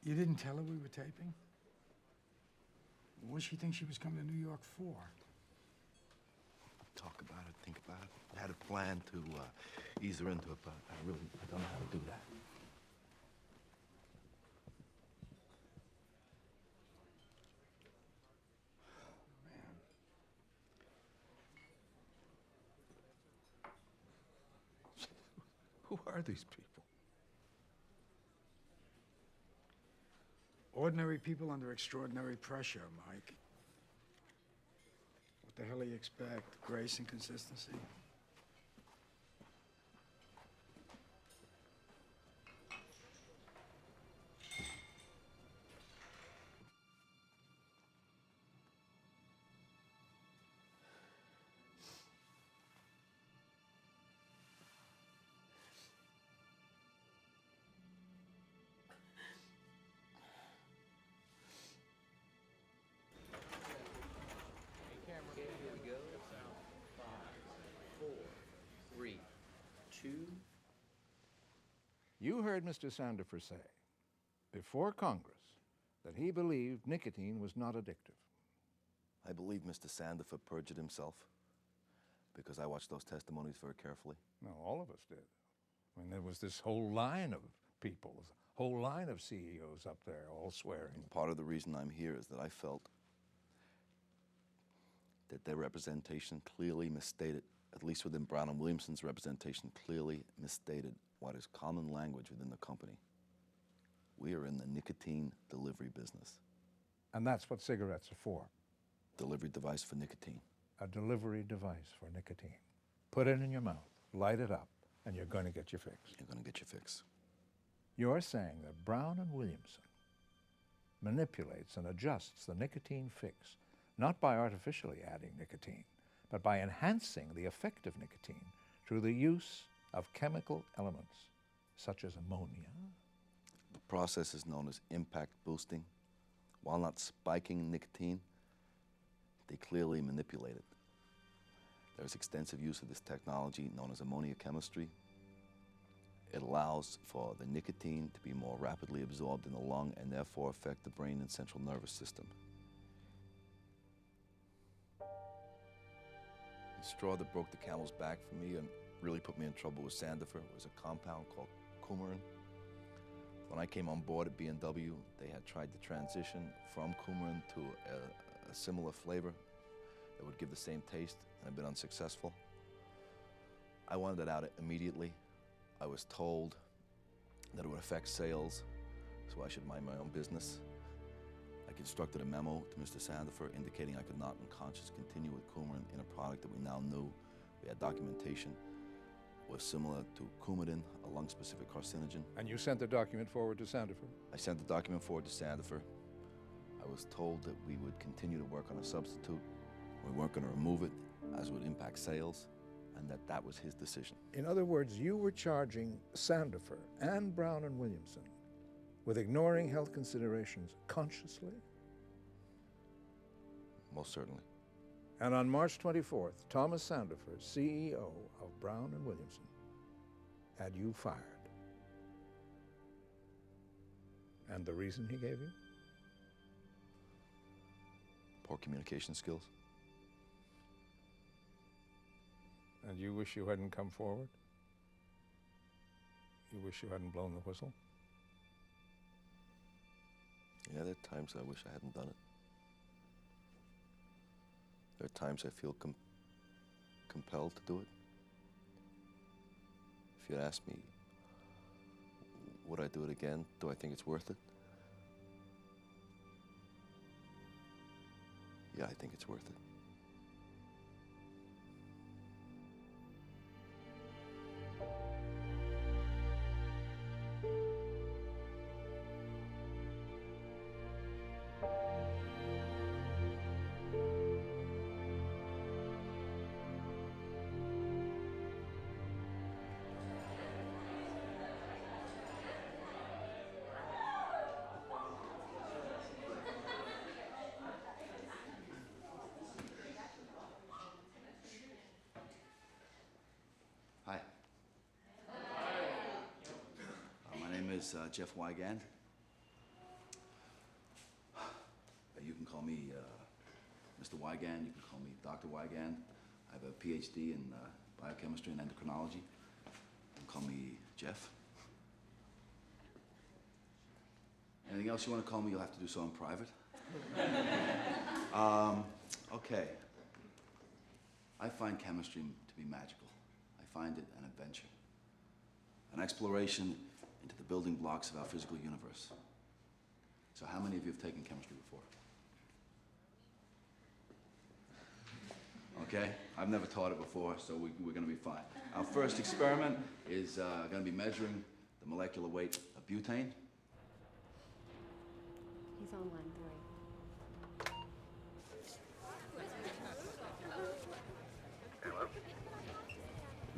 You didn't tell her we were taping? What did she think she was coming to New York for? Talk about it, think about it. I had a plan to ease her into it, but I don't know how to do that. Who are these people? Ordinary people under extraordinary pressure, Mike. What the hell do you expect? Grace and consistency? You heard Mr. Sandifer say, before Congress, that he believed nicotine was not addictive. I believe Mr. Sandifer perjured himself because I watched those testimonies very carefully. No, all of us did. I mean, there was this whole line of people, a whole line of CEOs up there all swearing. And part of the reason I'm here is that I felt that their representation clearly misstated, at least within Brown and Williamson's representation, clearly misstated what is common language within the company. We are in the nicotine delivery business. And that's what cigarettes are for. Delivery device for nicotine. A delivery device for nicotine. Put it in your mouth, light it up, and you're going to get your fix. You're going to get your fix. You're saying that Brown and Williamson manipulates and adjusts the nicotine fix, not by artificially adding nicotine, but by enhancing the effect of nicotine through the use of chemical elements, such as ammonia. The process is known as impact boosting. While not spiking nicotine, they clearly manipulate it. There's extensive use of this technology known as ammonia chemistry. It allows for the nicotine to be more rapidly absorbed in the lung and therefore affect the brain and central nervous system. The straw that broke the camel's back for me and really put me in trouble with Sandifer was a compound called coumarin. When I came on board at B&W, they had tried to transition from coumarin to a similar flavor that would give the same taste, and had been unsuccessful. I wanted it out immediately. I was told that it would affect sales, so I should mind my own business. I constructed a memo to Mr. Sandifer indicating I could not in conscience continue with coumarin in a product that we now knew. We had documentation was similar to Coumadin, a lung-specific carcinogen. And you sent the document forward to Sandifer? I sent the document forward to Sandifer. I was told that we would continue to work on a substitute. We weren't going to remove it, as it would impact sales, and that was his decision. In other words, you were charging Sandifer and Brown and Williamson with ignoring health considerations consciously? Most certainly. And on March 24th, Thomas Sandifer, CEO of Brown and Williamson, had you fired. And the reason he gave you? Poor communication skills. And you wish you hadn't come forward? You wish you hadn't blown the whistle? Yeah, there are times I wish I hadn't done it. There are times I feel compelled to do it. If you'd asked me, would I do it again? Do I think it's worth it? Yeah, I think it's worth it. Hi. My name is Jeff Wigand. You can call me Mr. Wigand. You can call me Dr. Wigand. I have a PhD in biochemistry and endocrinology. You can call me Jeff. Anything else you want to call me, you'll have to do so in private. Okay. I find chemistry to be magical. I find it an adventure, an exploration into the building blocks of our physical universe. So how many of you have taken chemistry before? Okay, I've never taught it before, so we're going to be fine. Our first experiment is going to be measuring the molecular weight of butane. He's on line 3. Hello?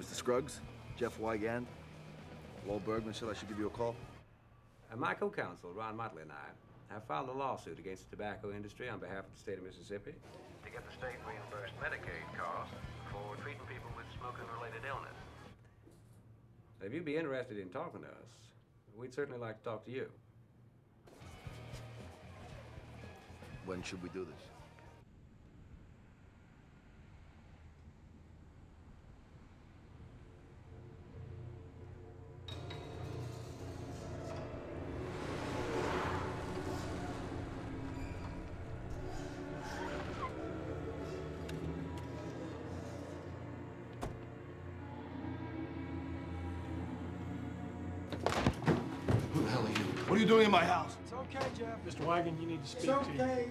Mr. Scruggs, Jeff Wigand, Lowell Bergman said I should give you a call. My co-counsel, Ron Motley, and I have filed a lawsuit against the tobacco industry on behalf of the state of Mississippi to get the state reimbursed Medicaid costs for treating people with smoking-related illness. If you'd be interested in talking to us, we'd certainly like to talk to you. When should we do this? Who the hell are you? What are you doing in my house? It's okay, Jeff. Mr. Wigand, you need to speak It's to okay.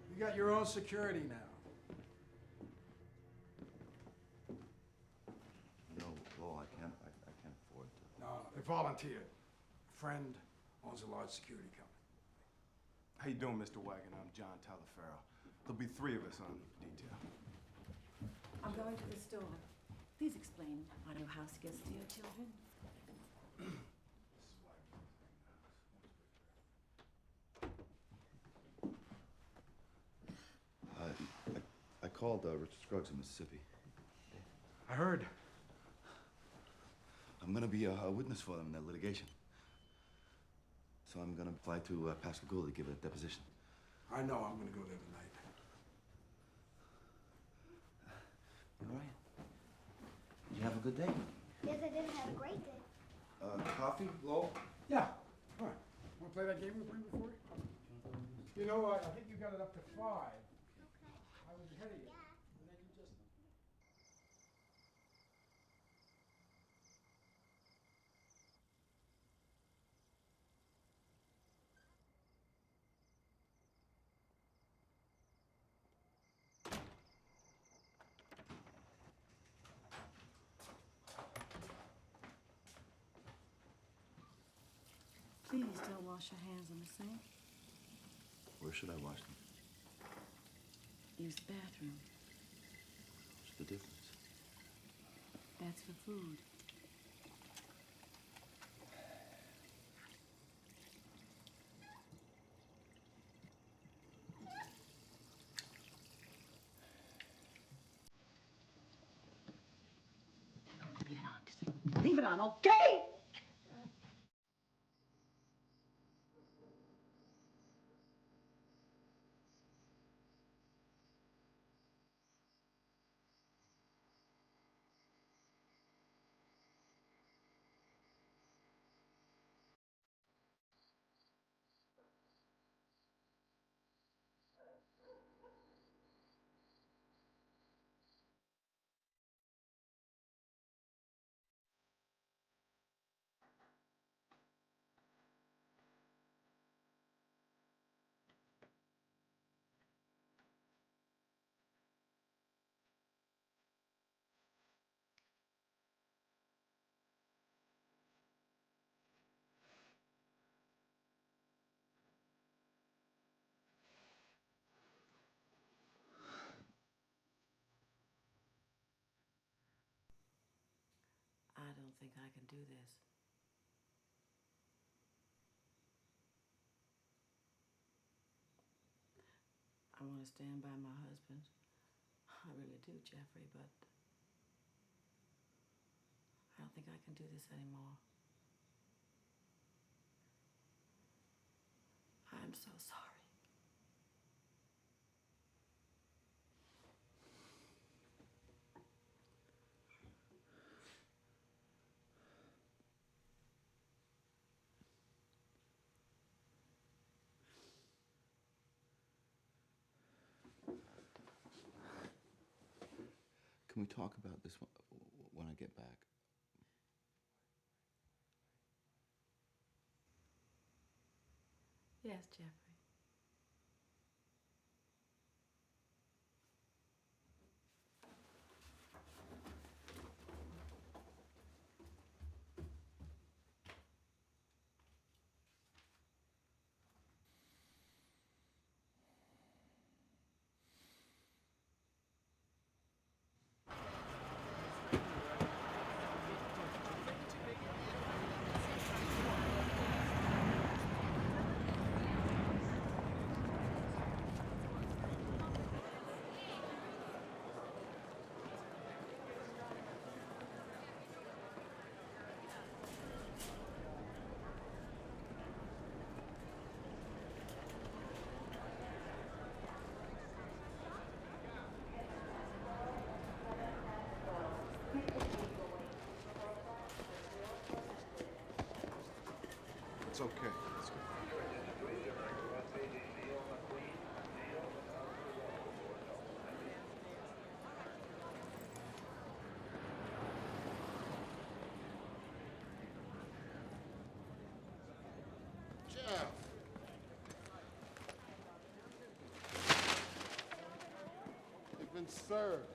You got your own security now. No, Lowell, I can't afford to. No, they volunteered. A friend owns a large security company. How you doing, Mr. Wigand? I'm John Talaferro. There'll be 3 of us on detail. I'm going to the store. Please explain our new house gets to your children. I called Richard Scruggs in Mississippi. I heard. I'm going to be a witness for them in that litigation. So I'm going to fly to Pascagoula to give a deposition. I know I'm going to go there tonight. You all right? Did you have a good day? Yes, I did have a great day. Coffee, Lowell? Yeah. All right. Want to play that game we played before? You know, I think you got it up to 5. I was ahead of you. And then you just... Please don't wash your hands in the sink. Where should I wash them? Use the bathroom. What's the difference? That's for food. Leave it on, okay? I don't think I can do this. I want to stand by my husband. I really do, Jeffrey, but I don't think I can do this anymore. I'm so sorry. Can we talk about this when I get back? Yes, Jeffrey. It's okay. It's good. Jeff. You've been served.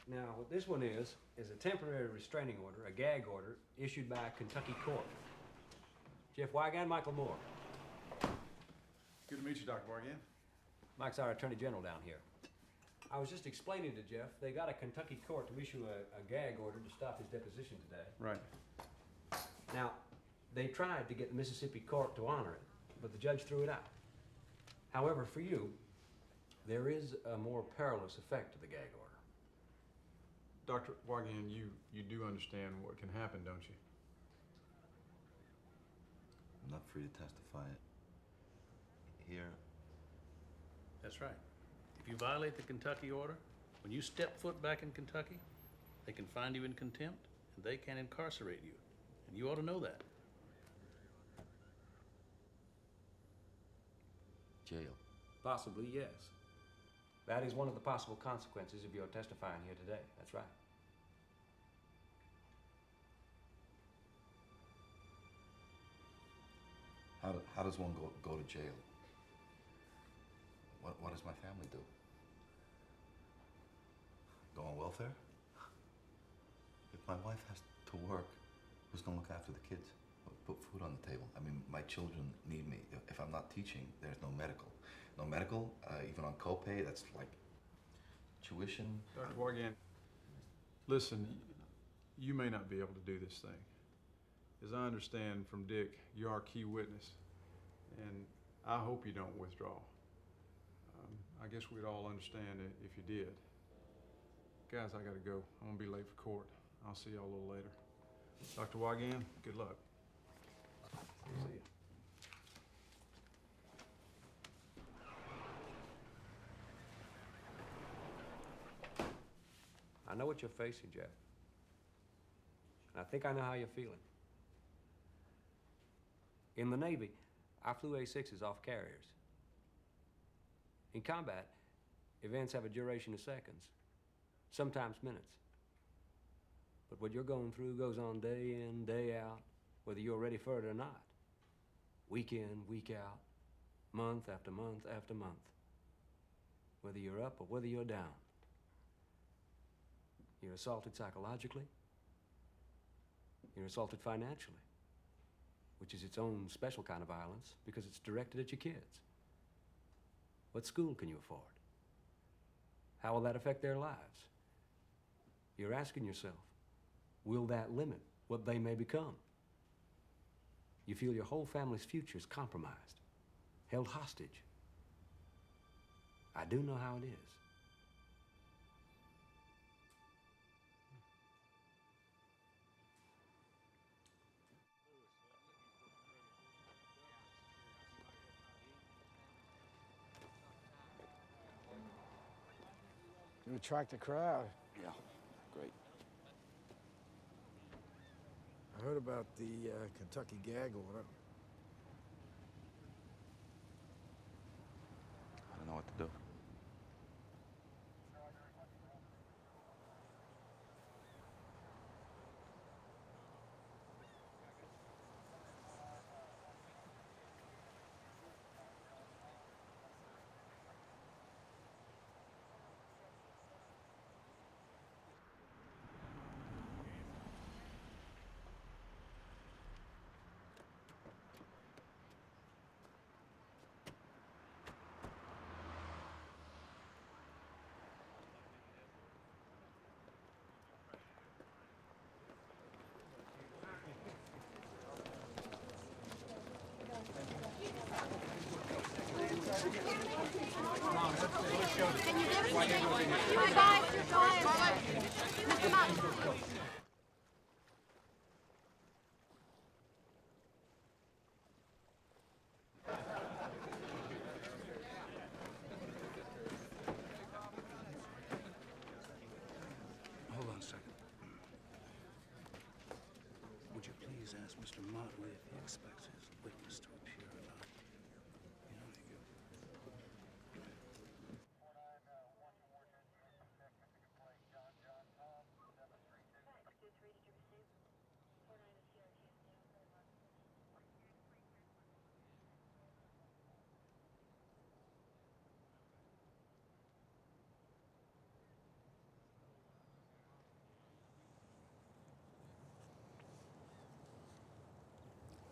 Now, what this one is a temporary restraining order, a gag order, issued by a Kentucky court. Jeff Wigand, Michael Moore. Good to meet you, Dr. Wigand. Mike's our Attorney General down here. I was just explaining to Jeff, they got a Kentucky court to issue a gag order to stop his deposition today. Right. Now, they tried to get the Mississippi court to honor it, but the judge threw it out. However, for you, there is a more perilous effect to the gag order. Dr. Wigand, you do understand what can happen, don't you? I'm not free to testify here. That's right. If you violate the Kentucky order, when you step foot back in Kentucky, they can find you in contempt and they can incarcerate you. And you ought to know that. Jail. Possibly, yes. That is one of the possible consequences of your testifying here today. That's right. How does one go to jail? What does my family do? Go on welfare? If my wife has to work, who's gonna look after the kids? Put food on the table. I mean, my children need me. If I'm not teaching, there's no medical. No medical, even on copay, that's like tuition. Dr. Wigand, listen, you may not be able to do this thing. As I understand from Dick, you're our key witness, and I hope you don't withdraw. I guess we'd all understand it if you did. Guys, I gotta go. I'm gonna be late for court. I'll see y'all a little later. Dr. Wigand, good luck. See ya. I know what you're facing, Jeff. And I think I know how you're feeling. In the Navy, I flew A-6s off carriers. In combat, events have a duration of seconds, sometimes minutes. But what you're going through goes on day in, day out, whether you're ready for it or not. Week in, week out, month after month after month. Whether you're up or whether you're down. You're assaulted psychologically. You're assaulted financially, which is its own special kind of violence because it's directed at your kids. What school can you afford? How will that affect their lives? You're asking yourself, will that limit what they may become? You feel your whole family's future is compromised, held hostage. I do know how it is. You attract a crowd. Yeah, great. I heard about the Kentucky gag order. I don't know what to do. Can you give us my guys, your guys. Mr. Martin. Hold on a second. Would you please ask Mr. Motley if he expects his witness to appear or not? You know, you.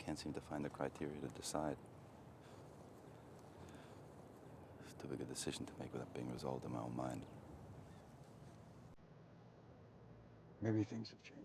Can't seem to find the criteria to decide. It's too big a decision to make without being resolved in my own mind. Maybe things have changed.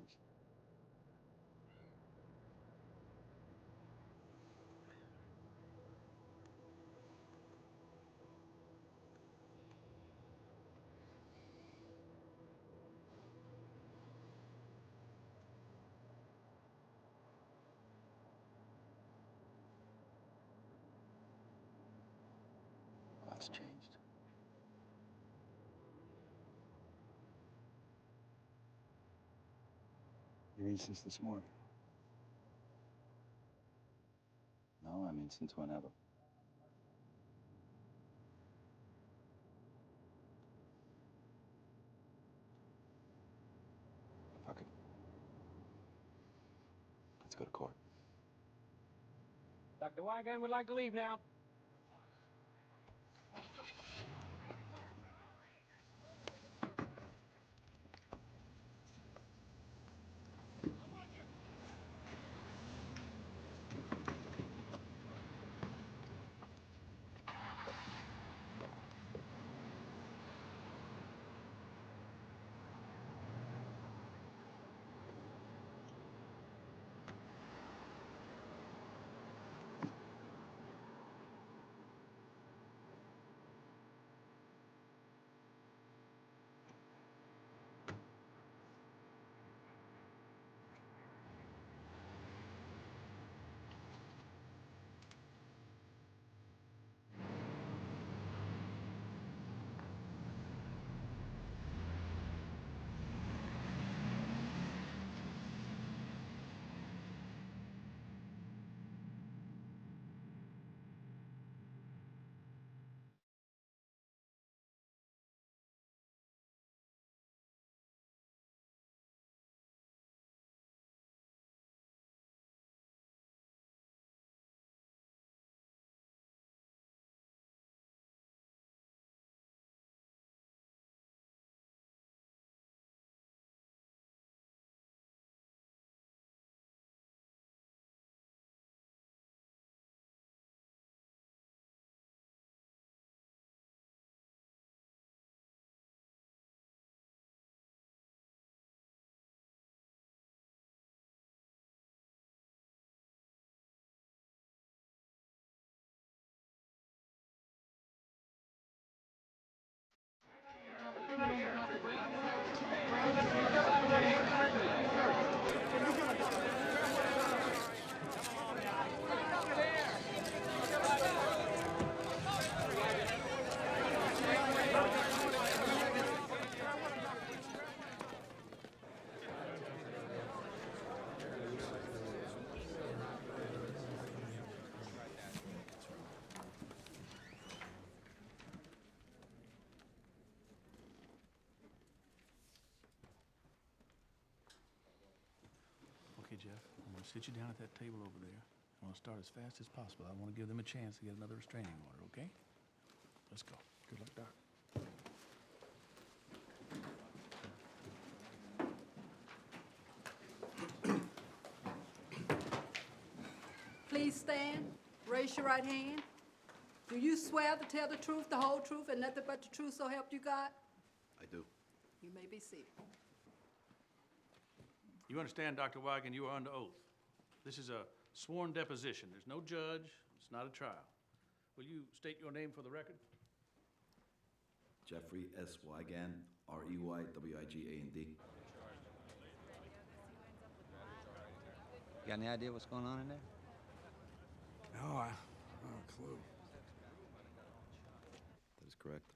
What's changed? You mean since this morning? No, I mean since whenever. Fuck it. Let's go to court. Dr. Wigand would like to leave now. Jeff. I'm going to sit you down at that table over there. I want to start as fast as possible. I want to give them a chance to get another restraining order, okay? Let's go. Good luck, Doc. Please stand. Raise your right hand. Do you swear to tell the truth, the whole truth, and nothing but the truth, so help you God? I do. You may be seated. You understand, Dr. Wigand, you are under oath. This is a sworn deposition. There's no judge. It's not a trial. Will you state your name for the record? Jeffrey S. Wigand, R-E-Y-W-I-G-A-N-D. Got any idea what's going on in there? No, I not a clue. That is correct.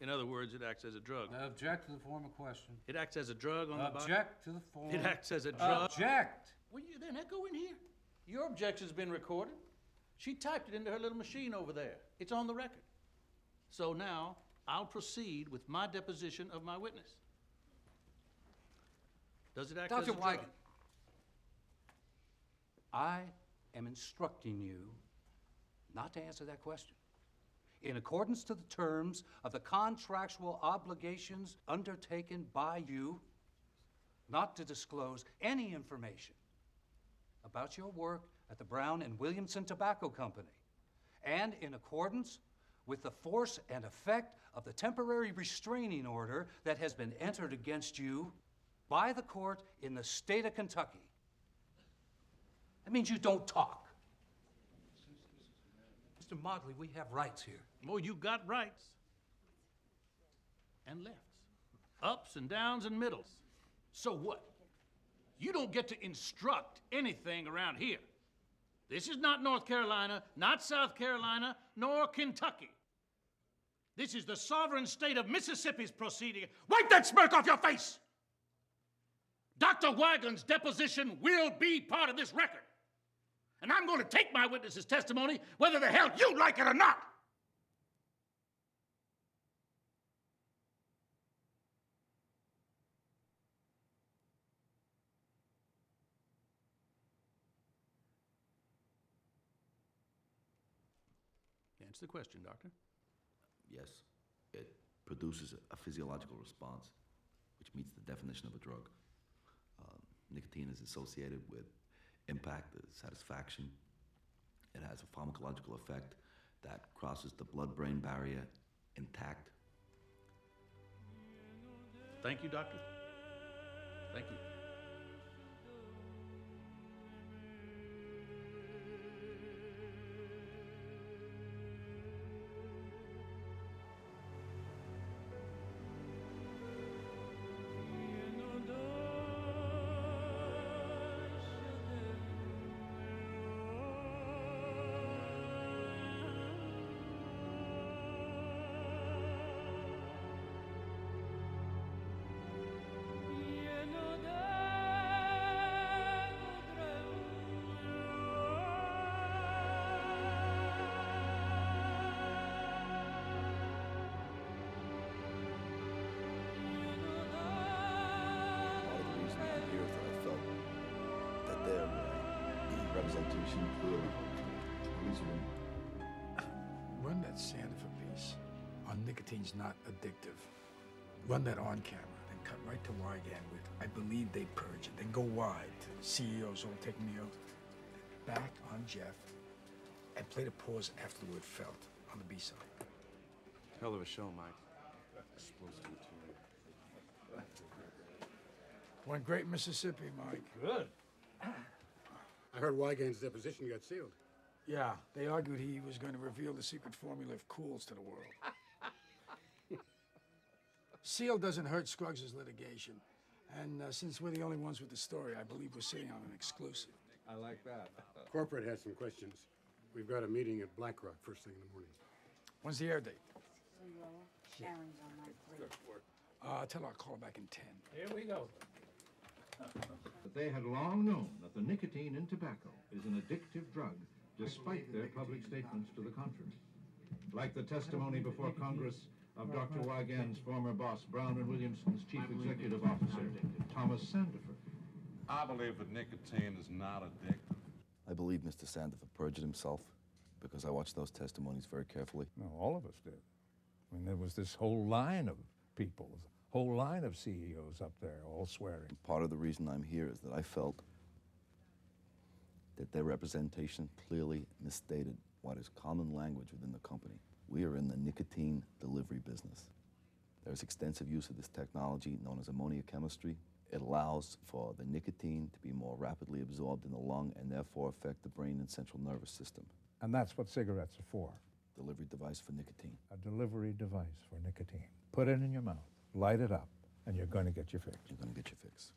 In other words, it acts as a drug. I object to the form of question. It acts as a drug on the body. Object to the form. It acts as a drug. Object. Will you then echo in here? Your objection's been recorded. She typed it into her little machine over there. It's on the record. So now, I'll proceed with my deposition of my witness. Does it act as a Dr. drug? Wigand, I am instructing you not to answer that question. In accordance to the terms of the contractual obligations undertaken by you, not to disclose any information about your work at the Brown and Williamson Tobacco Company, and in accordance with the force and effect of the temporary restraining order that has been entered against you by the court in the state of Kentucky. That means you don't talk. Mr. Motley, we have rights here. Oh, you got rights. And lefts. Ups and downs and middles. So what? You don't get to instruct anything around here. This is not North Carolina, not South Carolina, nor Kentucky. This is the sovereign state of Mississippi's proceeding. Wipe that smirk off your face! Dr. Wigand's deposition will be part of this record. And I'm going to take my witness's testimony whether the hell you like it or not. Answer the question, Doctor. Yes, it produces a physiological response, which meets the definition of a drug. Nicotine is associated with impact, satisfaction. It has a pharmacological effect that crosses the blood-brain barrier intact. Thank you, Doctor. Thank you. Representation clearly. Run that Santa for peace on Nicotine's Not Addictive. Run that on camera, then cut right to Wigand with I believe they purge it. Then go wide to CEOs all taking the oath. Back on Jeff and play the pause after the word felt on the B-side. Hell of a show, Mike. Explosive material. Went great in Mississippi, Mike. Good. I heard Wigand's deposition got sealed. Yeah, they argued he was going to reveal the secret formula of cools to the world. Seal doesn't hurt Scruggs' litigation. And since we're the only ones with the story, I believe we're sitting on an exclusive. I like that. Corporate has some questions. We've got a meeting at Black Rock first thing in the morning. When's the air date? Sharon's on line 3. Tell her I'll call her back in 10. Here we go. But they had long known that the nicotine in tobacco is an addictive drug, despite their public statements to the contrary. Like the testimony before Congress of Dr. Wigand's former boss, Brown and Williamson's chief executive officer, Thomas Sandiford. I believe that nicotine is not addictive. I believe Mr. Sandifer perjured himself because I watched those testimonies very carefully. No, all of us did. I mean, there was this whole line of people, a whole line of CEOs up there all swearing. Part of the reason I'm here is that I felt that their representation clearly misstated what is common language within the company. We are in the nicotine delivery business. There's extensive use of this technology known as ammonia chemistry. It allows for the nicotine to be more rapidly absorbed in the lung and therefore affect the brain and central nervous system. And that's what cigarettes are for. Delivery device for nicotine. A delivery device for nicotine. Put it in your mouth, light it up, and you're going to get your fix. You're going to get your fix.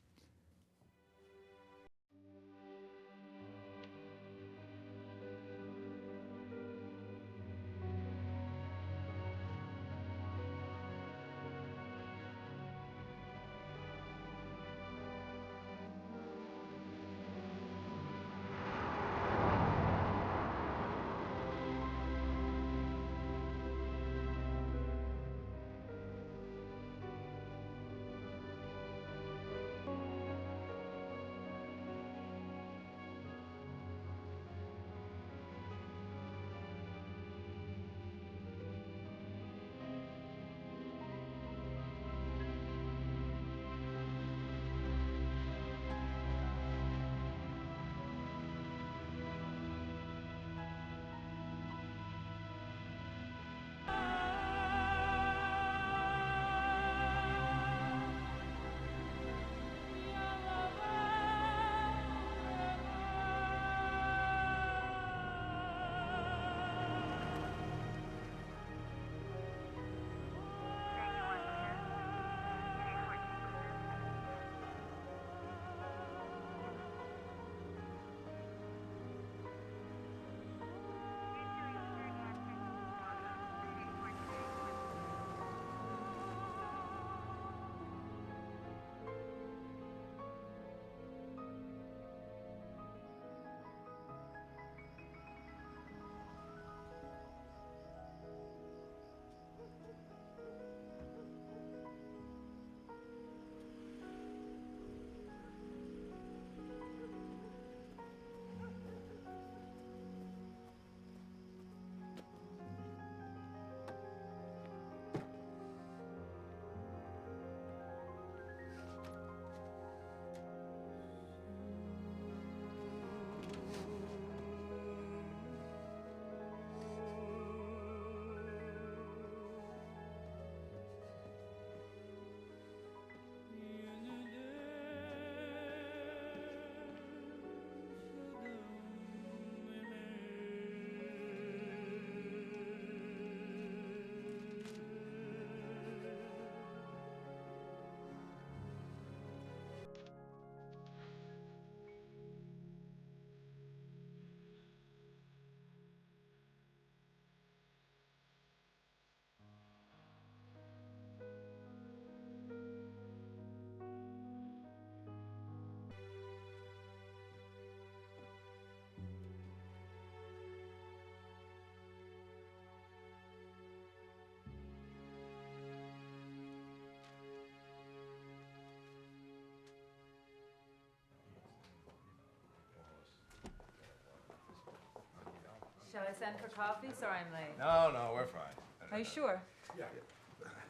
Shall I send for coffee? Sorry I'm late. No, we're fine. Are you sure? Yeah.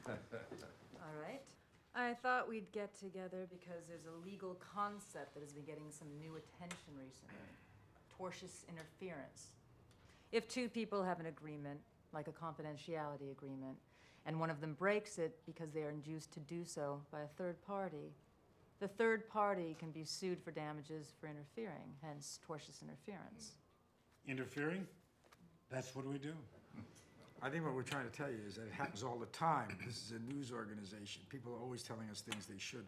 All right. I thought we'd get together because there's a legal concept that has been getting some new attention recently. Tortious interference. If two people have an agreement, like a confidentiality agreement, and one of them breaks it because they are induced to do so by a third party, the third party can be sued for damages for interfering, hence tortious interference. Interfering? That's what we do. I think what we're trying to tell you is that it happens all the time. This is a news organization. People are always telling us things they shouldn't.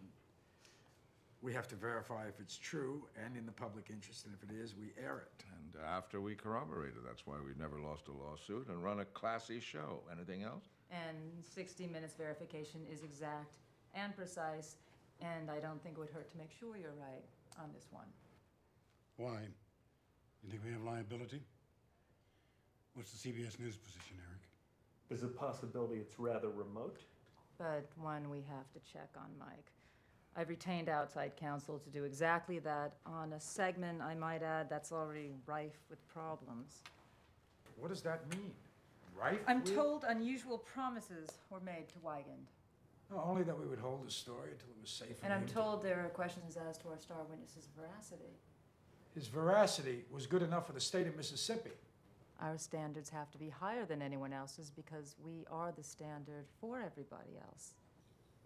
We have to verify if it's true and in the public interest, and if it is, we air it. And after we corroborate it, that's why we've never lost a lawsuit and run a classy show. Anything else? And 60 minutes verification is exact and precise, and I don't think it would hurt to make sure you're right on this one. Why? You think we have liability? What's the CBS News position, Eric? There's a possibility it's rather remote. But one we have to check on, Mike. I've retained outside counsel to do exactly that on a segment, I might add, that's already rife with problems. What does that mean? Rife I'm with? told unusual promises were made to Wigand. No, only that we would hold the story until it was safe for And I'm him to- told there are questions as to our star witness's veracity. His veracity was good enough for the state of Mississippi. Our standards have to be higher than anyone else's because we are the standard for everybody else.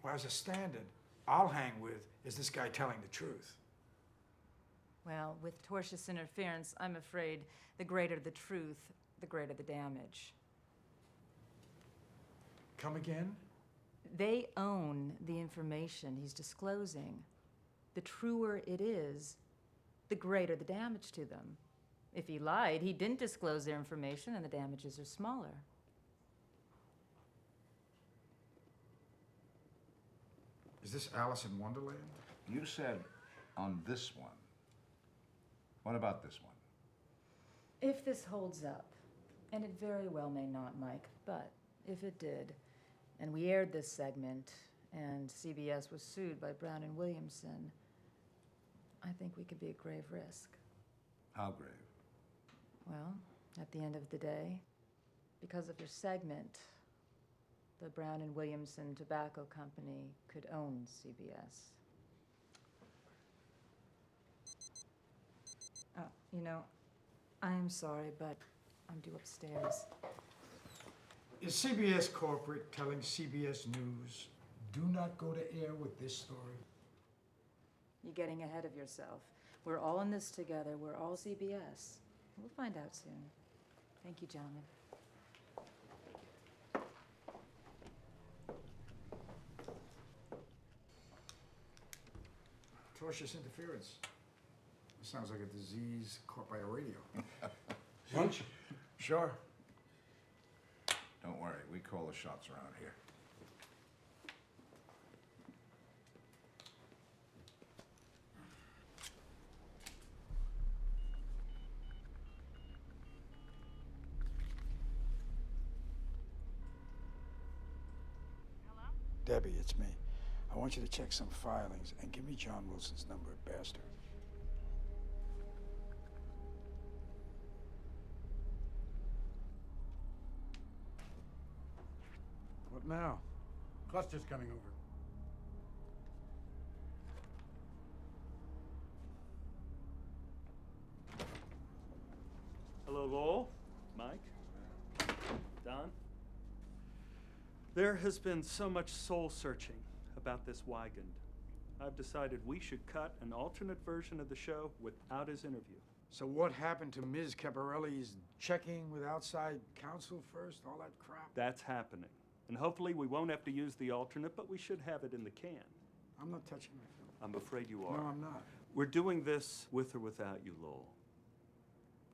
Well, as a standard, I'll hang with is this guy telling the truth. Well, with tortious interference, I'm afraid the greater the truth, the greater the damage. Come again? They own the information he's disclosing. The truer it is, the greater the damage to them. If he lied, he didn't disclose their information and the damages are smaller. Is this Alice in Wonderland? You said on this one. What about this one? If this holds up, and it very well may not, Mike, but if it did, and we aired this segment, and CBS was sued by Brown and Williamson, I think we could be a grave risk. How grave? Well, at the end of the day, because of your segment, the Brown and Williamson Tobacco Company could own CBS. You know, I am sorry, but I'm due upstairs. Is CBS corporate telling CBS News, do not go to air with this story? You're getting ahead of yourself. We're all in this together. We're all CBS. We'll find out soon. Thank you, gentlemen. Tortious interference. Sounds like a disease caught by a radio. Lunch? Sure. Don't worry, we call the shots around here. Debbie, it's me. I want you to check some filings and give me John Wilson's number at Baxter. What now? Cluster's coming over. Hello, Lowell. Mike. Don. There has been so much soul searching about this Wigand. I've decided we should cut an alternate version of the show without his interview. So what happened to Ms. Caparelli's checking with outside counsel first, all that crap? That's happening. And hopefully we won't have to use the alternate, but we should have it in the can. I'm not touching my film. I'm afraid you are. No, I'm not. We're doing this with or without you, Lowell.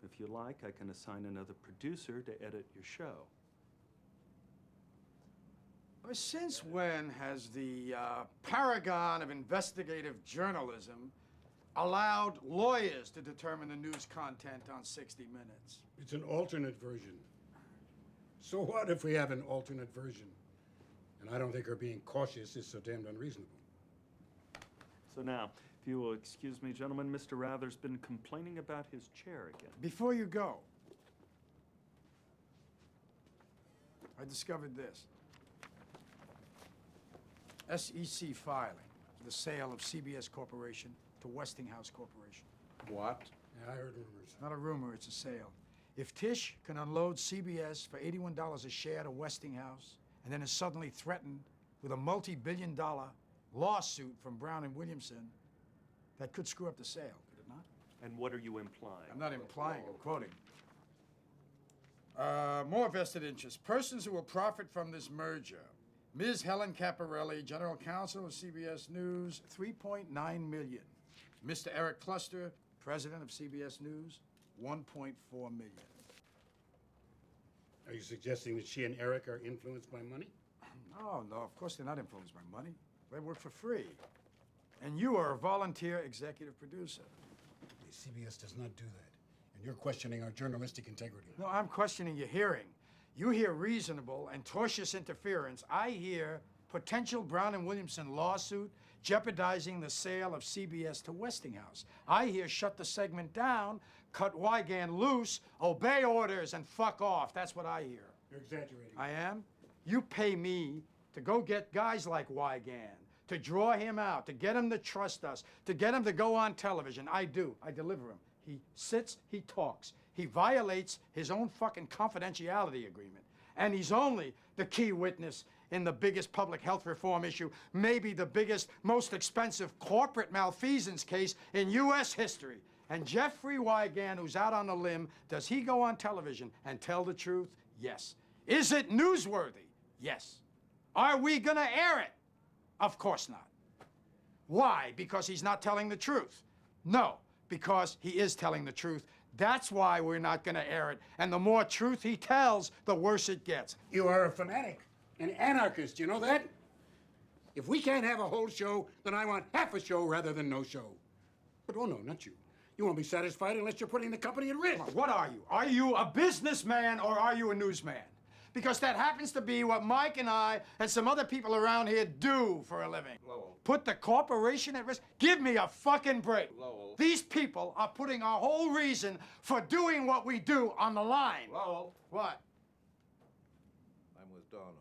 If you like, I can assign another producer to edit your show. Well, since when has the paragon of investigative journalism allowed lawyers to determine the news content on 60 Minutes? It's an alternate version. So what if we have an alternate version? And I don't think her being cautious is so damned unreasonable. So now, if you will excuse me, gentlemen, Mr. Rather's been complaining about his chair again. Before you go, I discovered this. SEC filing for the sale of CBS Corporation to Westinghouse Corporation. What? Yeah, I heard rumors. Not a rumor, it's a sale. If Tisch can unload CBS for $81 a share to Westinghouse and then is suddenly threatened with a multi-billion-dollar lawsuit from Brown and Williamson, that could screw up the sale, could it not? And what are you implying? I'm not implying, I'm quoting. More vested interests. Persons who will profit from this merger. Ms. Helen Caparelli, General Counsel of CBS News, $3.9 million. Mr. Eric Cluster, President of CBS News, $1.4 million. Are you suggesting that she and Eric are influenced by money? Oh, no, of course they're not influenced by money. They work for free. And you are a volunteer executive producer. CBS does not do that. And you're questioning our journalistic integrity. No, I'm questioning your hearing. You hear reasonable and tortious interference. I hear potential Brown and Williamson lawsuit jeopardizing the sale of CBS to Westinghouse. I hear shut the segment down, cut Wigand loose, obey orders, and fuck off. That's what I hear. You're exaggerating. I am? You pay me to go get guys like Wigand, to draw him out, to get him to trust us, to get him to go on television. I do. I deliver him. He sits, he talks. He violates his own fucking confidentiality agreement. And he's only the key witness in the biggest public health reform issue, maybe the biggest, most expensive corporate malfeasance case in U.S. history. And Jeffrey Wigand, who's out on a limb, does he go on television and tell the truth? Yes. Is it newsworthy? Yes. Are we gonna air it? Of course not. Why? Because he's not telling the truth? No, because he is telling the truth. That's why we're not gonna air it. And the more truth he tells, the worse it gets. You are a fanatic, an anarchist, you know that? If we can't have a whole show, then I want half a show rather than no show. But oh no, not you. You won't be satisfied unless you're putting the company at risk. What are you? Are you a businessman or are you a newsman? Because that happens to be what Mike and I and some other people around here do for a living. Lowell. Put the corporation at risk? Give me a fucking break. Lowell. These people are putting our whole reason for doing what we do on the line. Lowell. What? I'm with Don on this.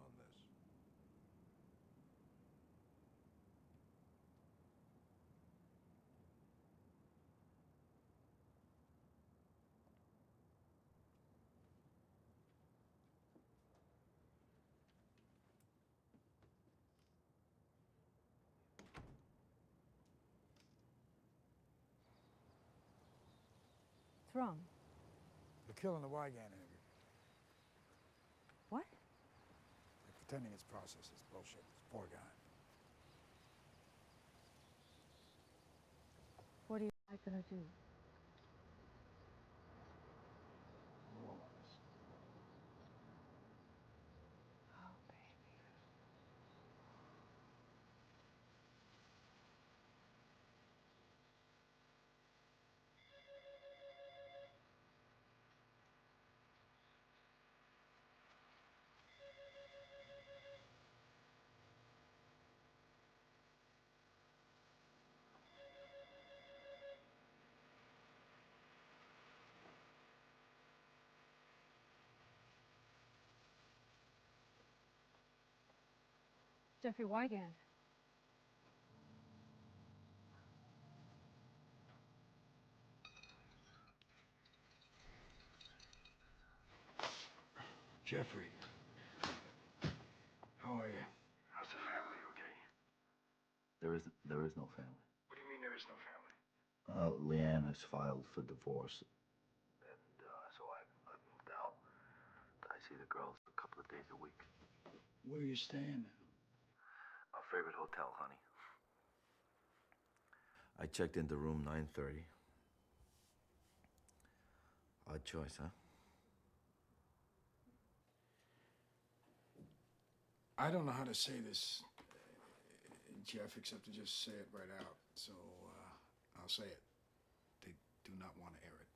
What's wrong? They're killing the Wigand interview. What? They're pretending it's process. It's bullshit. It's poor guy. What are you gonna do? Jeffrey Wigand. Jeffrey. How are you? How's the family, okay? There is no family. What do you mean there is no family? Leanne has filed for divorce. And so I moved out. I see the girls a couple of days a week. Where are you staying? Our favorite hotel, honey. I checked into room 930. Odd choice, huh? I don't know how to say this, Jeff, except to just say it right out. So I'll say it. They do not want to air it.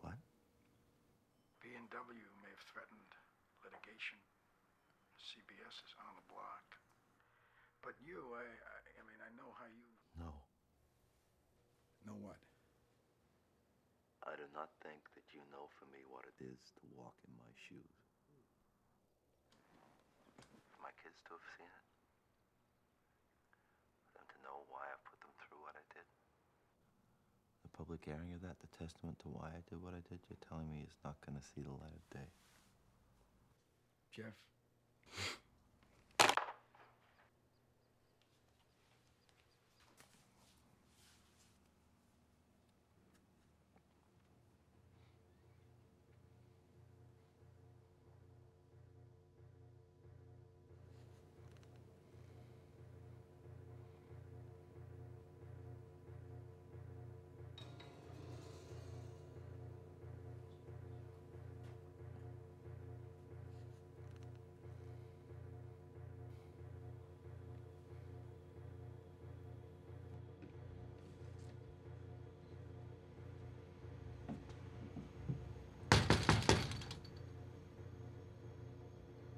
What? B&W may have threatened litigation. CBS is on the block. But you, I mean, I know how you... No. Know what? I do not think that you know for me what it is to walk in my shoes. For my kids to have seen it. For them to know why I put them through what I did. The public airing of that, the testament to why I did what I did, you're telling me is not going to see the light of day. Jeff?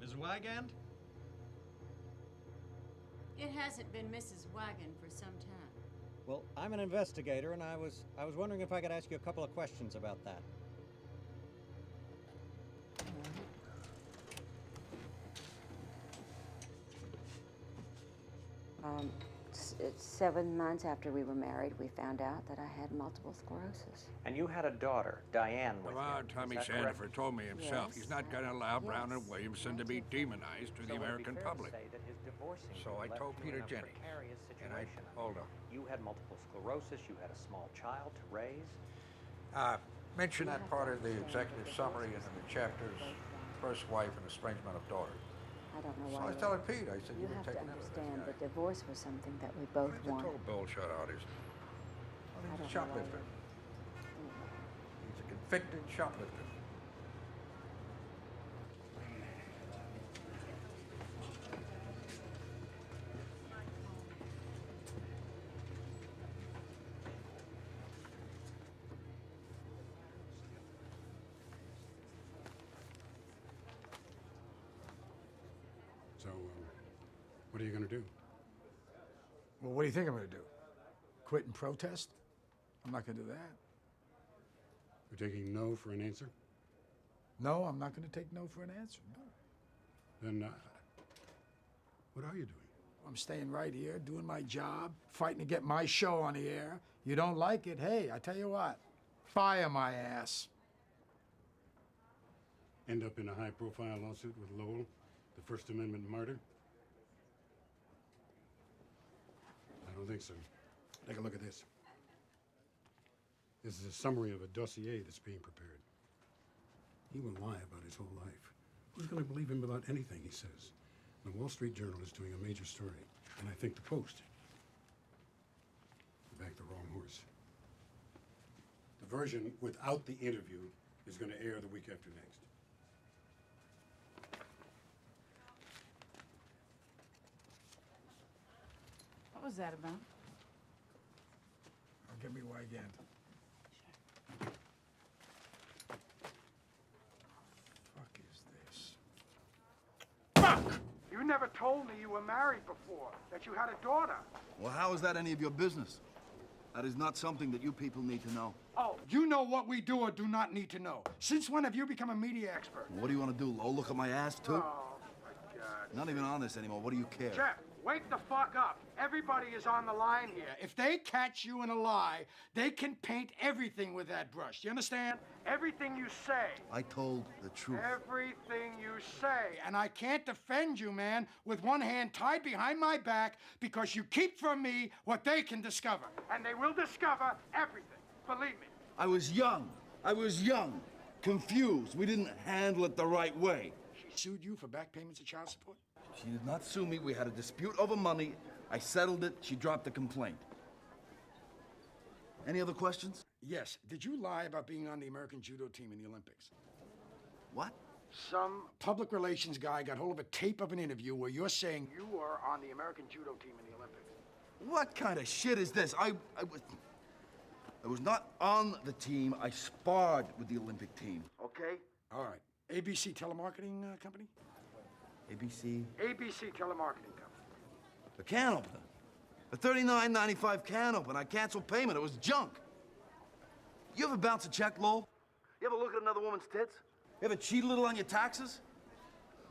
Ms. Wigand? hasn't been Mrs. Wigand for some time? Well, I'm an investigator, and I was wondering if I could ask you a couple of questions about that. It's 7 months after we were married, we found out that I had multiple sclerosis. And you had a daughter, Diane, with you. Tommy Is that Sandifer correct? told me himself Yes. he's not going to allow Brown and Williamson to be demonized to the So would it be American fair to public. say that his divorcing So you I left told you in Peter a Jennings, precarious and I situation? hold on. You had multiple sclerosis, you had a small child to raise. Mention that part of the executive summary and in the chapters, first wife and estrangement of daughter. I don't know So why. I was telling Pete, I said, You you've been have to taking evidence. understand that divorce was something that we both He's a wanted. total bullshit artist. Well, he's a I don't know why. shoplifter. He's a convicted shoplifter. So, what are you going to do? Well, what do you think I'm going to do? Quit and protest? I'm not going to do that. You're taking no for an answer? No, I'm not going to take no for an answer. No. Then, what are you doing? I'm staying right here, doing my job, fighting to get my show on the air. You don't like it? Hey, I tell you what, fire my ass. End up in a high-profile lawsuit with Lowell, the First Amendment martyr? I don't think so. Take a look at this. This is a summary of a dossier that's being prepared. He will lie about his whole life. Who's going to believe him about anything he says? The Wall Street Journal is doing a major story, and I think the Post backed the wrong horse. The version without the interview is going to air the week after next. What was that about? Give me Wigand. Fuck is this? Fuck! You never told me you were married before, that you had a daughter. Well, how is that any of your business? That is not something that you people need to know. Oh, you know what we do or do not need to know. Since when have you become a media expert? What do you want to do, Lo? Look at my ass, too? Oh, my God. Not even on this anymore. What do you care? Jeff, wake the fuck up. Everybody is on the line here. If they catch you in a lie, they can paint everything with that brush. You understand? Everything you say. I told the truth. Everything you say. And I can't defend you, man, with one hand tied behind my back because you keep from me what they can discover. And they will discover everything. Believe me. I was young. Confused. We didn't handle it the right way. She sued you for back payments of child support? She did not sue me. We had a dispute over money. I settled it. She dropped the complaint. Any other questions? Yes. Did you lie about being on the American judo team in the Olympics? What? Some public relations guy got hold of a tape of an interview where you're saying you were on the American judo team in the Olympics. What kind of shit is this? I was not on the team. I sparred with the Olympic team. Okay? All right. ABC Telemarketing Company? ABC? ABC Telemarketing Company. The can opener. A $39.95 can opener. I canceled payment. It was junk. You ever bounce a check, Lowell? You ever look at another woman's tits? You ever cheat a little on your taxes?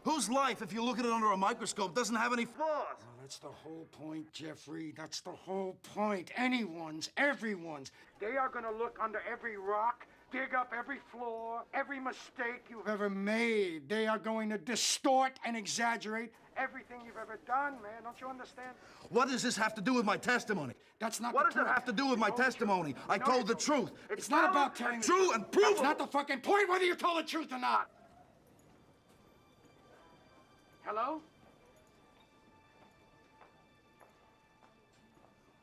Whose life, if you look at it under a microscope, doesn't have any flaws? Well, that's the whole point, Jeffrey. That's the whole point. Anyone's, everyone's. They are going to look under every rock, dig up every flaw, every mistake you've ever made. They are going to distort and exaggerate everything you've ever done, man. Don't you understand? What does this have to do with my testimony? That's not What the does it point. have to do with my testimony? I told the truth. It's not about telling the true truth. and provable. That's not the fucking point, whether you told the truth or not. Hello?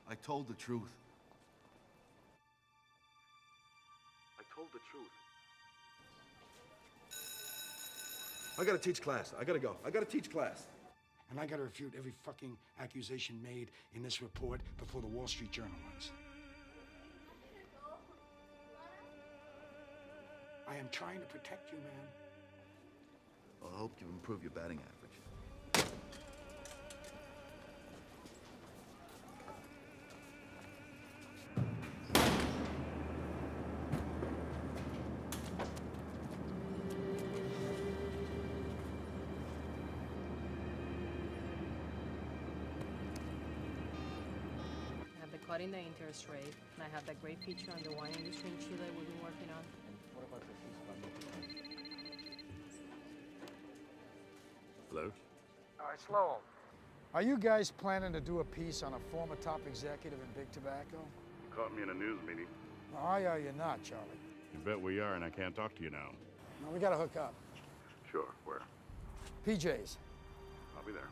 I told the truth. I told the truth. I gotta teach class. I gotta go. I gotta teach class. And I gotta refute every fucking accusation made in this report before the Wall Street Journal runs. I am trying to protect you, man. Well, I hope you improve your batting average. cutting the interest rate, and I have that great feature on the wine industry in Chile we've been working on. And what about the piece about nicotine? Hello? It's Lowell. Are you guys planning to do a piece on a former top executive in Big Tobacco? You caught me in a news meeting. Why are you not, Charlie? You bet we are, and I can't talk to you now. No, we gotta hook up. Sure, where? PJ's. I'll be there.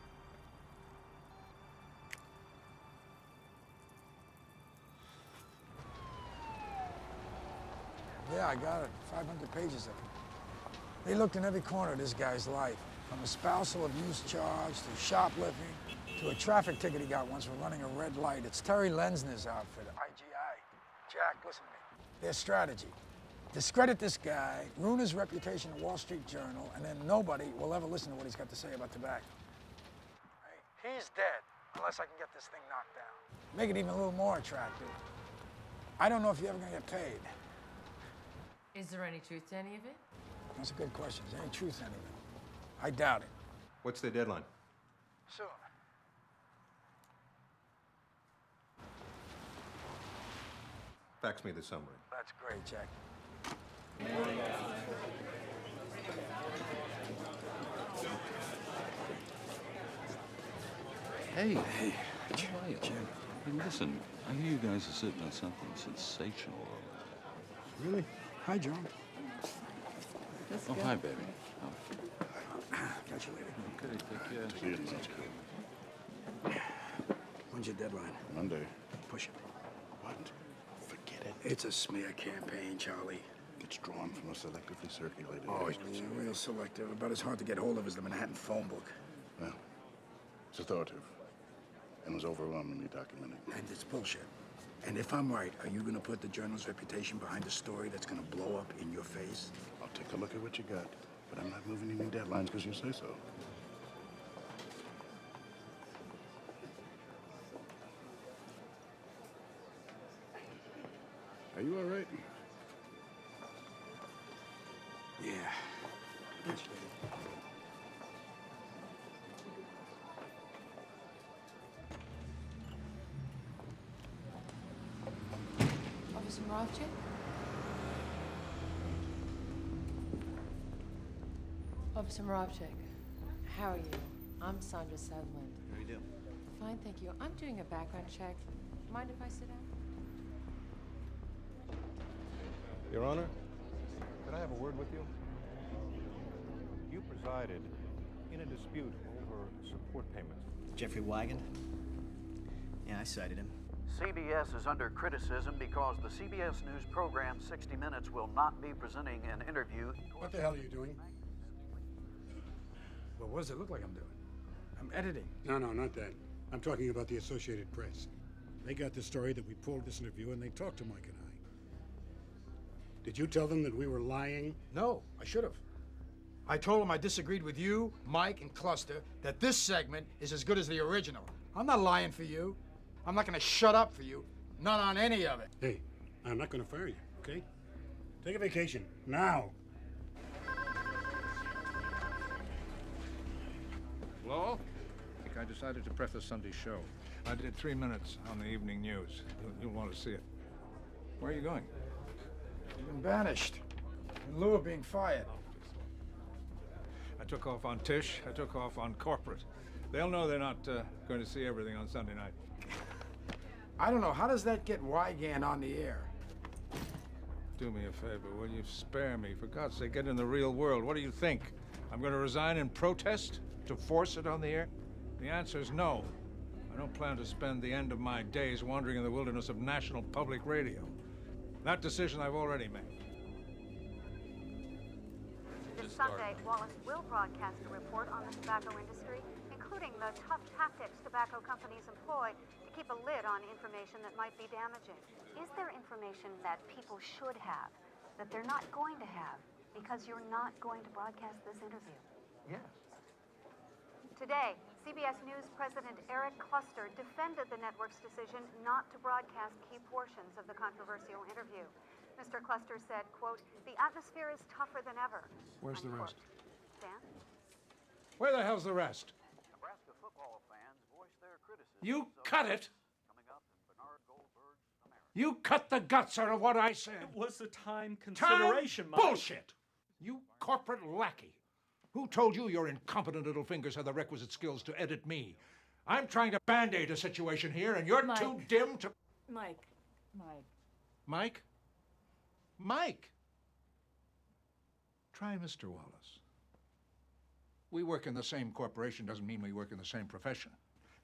Yeah, I got it. 500 pages of it. They looked in every corner of this guy's life, from a spousal abuse charge to shoplifting to a traffic ticket he got once for running a red light. It's Terry Lensner's outfit, IGI. Jack, listen to me. Their strategy: discredit this guy, ruin his reputation at Wall Street Journal, and then nobody will ever listen to what he's got to say about tobacco. Hey, he's dead, unless I can get this thing knocked down. Make it even a little more attractive. I don't know if you're ever gonna get paid. Is there any truth to any of it? That's a good question. Is there any truth in it? I doubt it. What's the deadline? Soon. Fax me the summary. That's great, Jack. Hey. Hey. How are you? Jim. Hey, listen, I hear you guys are sitting on something sensational. Really? Hi, John. Oh, hi, baby. Catch you later. Okay, take care. See you. When's your deadline? Monday. Push it. What? Forget it. It's a smear campaign, Charlie. It's drawn from a selectively circulated. Oh, it's real selective. About as hard to get hold of as the Manhattan phone book. Well, it's authoritative and was overwhelmingly documented. And it's bullshit. And if I'm right, are you going to put the Journal's reputation behind a story that's going to blow up in your face? I'll take a look at what you got, but I'm not moving any deadlines because you say so. Are you all right? Yeah. Catch you later. Officer Moravchik? Officer Moravchik, how are you? I'm Sandra Sutherland. How do you do? Fine, thank you. I'm doing a background check. Mind if I sit down? Your Honor, could I have a word with you? You presided in a dispute over support payments. Jeffrey Wigand? Yeah, I cited him. CBS is under criticism because the CBS News program 60 Minutes will not be presenting an interview. What the hell are you doing? Well, what does it look like I'm doing? I'm editing. No, not that. I'm talking about the Associated Press. They got the story that we pulled this interview and they talked to Mike and I. Did you tell them that we were lying? No, I should have. I told them I disagreed with you, Mike, and Cluster, that this segment is as good as the original. I'm not lying for you. I'm not going to shut up for you. Not on any of it. Hey, I'm not going to fire you, okay? Take a vacation, now. Lowell? I think I decided to prep the Sunday show. I did 3 minutes on the evening news. You'll want to see it. Where are you going? You've been banished. In lieu of being fired. I took off on Tish. I took off on corporate. They'll know they're not going to see everything on Sunday night. I don't know. How does that get Wigand on the air? Do me a favor, will you? Spare me. For God's sake, get in the real world. What do you think? I'm going to resign in protest to force it on the air? The answer is no. I don't plan to spend the end of my days wandering in the wilderness of national public radio. That decision I've already made. This Sunday, Wallace will broadcast a report on the tobacco industry, including the tough tactics tobacco companies employ to keep a lid on information that might be damaging. Is there information that people should have, that they're not going to have, because you're not going to broadcast this interview? Yes. Today, CBS News President Eric Cluster defended the network's decision not to broadcast key portions of the controversial interview. Mr. Cluster said, quote, "The atmosphere is tougher than ever." Where's the rest? Dan? Where the hell's the rest? Nebraska football fans voiced their criticism. You cut it! Coming up in Bernard Goldberg. You cut the guts out of what I said. It was a time consideration, Mike. Bullshit! You corporate lackey. Who told you your incompetent little fingers had the requisite skills to edit me? I'm trying to band-aid a situation here, and you're Mike. too dim to... Mike. Mike? Mike! Try Mr. Wallace. We work in the same corporation doesn't mean we work in the same profession.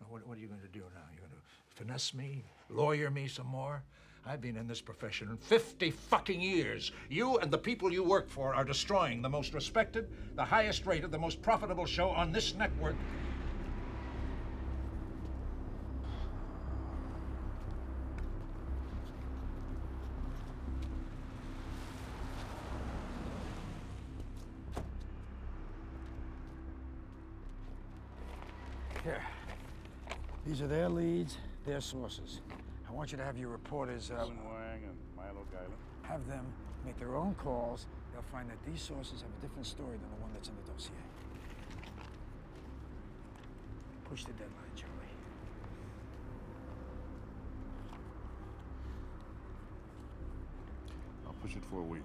Now, what are you going to do now? You're going to finesse me? Lawyer me some more? I've been in this profession 50 fucking years. You and the people you work for are destroying the most respected, the highest rated, the most profitable show on this network. Here. These are their leads, their sources. I want you to have your reporters Wang and Milo Guyland. have them make their own calls. They'll find that these sources have a different story than the one that's in the dossier. Push the deadline, Charlie. I'll push it for a week.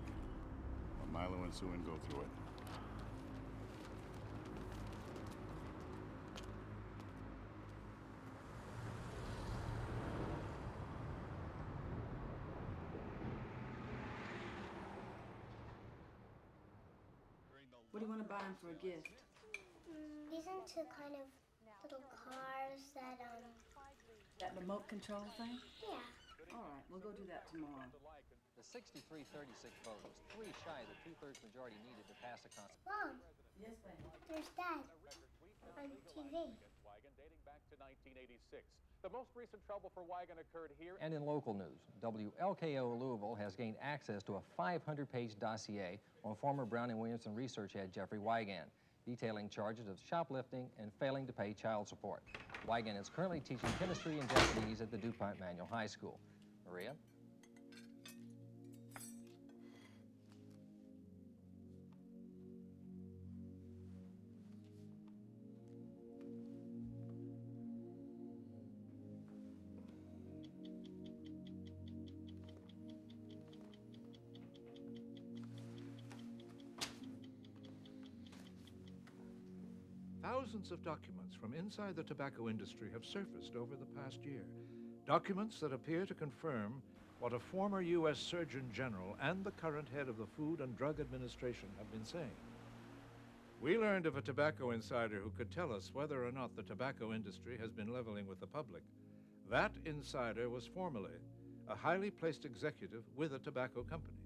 Let Milo and Sue go through it. What do you want to buy him for a gift? He's into kind of little cars that, That remote control thing? yeah. All right, we'll go do that tomorrow. The 63-36 vote was 3 shy of the two-thirds majority needed to pass a constitution. Mom, Yes, baby. there's Dad on TV. Dating back to 1986. The most recent trouble for Wigand occurred here. And in local news, WLKO Louisville has gained access to a 500-page dossier on former Brown and Williamson research head Jeffrey Wigand, detailing charges of shoplifting and failing to pay child support. Wigand is currently teaching chemistry and Japanese at the DuPont Manual High School. Maria? Thousands of documents from inside the tobacco industry have surfaced over the past year. Documents that appear to confirm what a former U.S. Surgeon General and the current head of the Food and Drug Administration have been saying. We learned of a tobacco insider who could tell us whether or not the tobacco industry has been leveling with the public. That insider was formerly a highly placed executive with a tobacco company.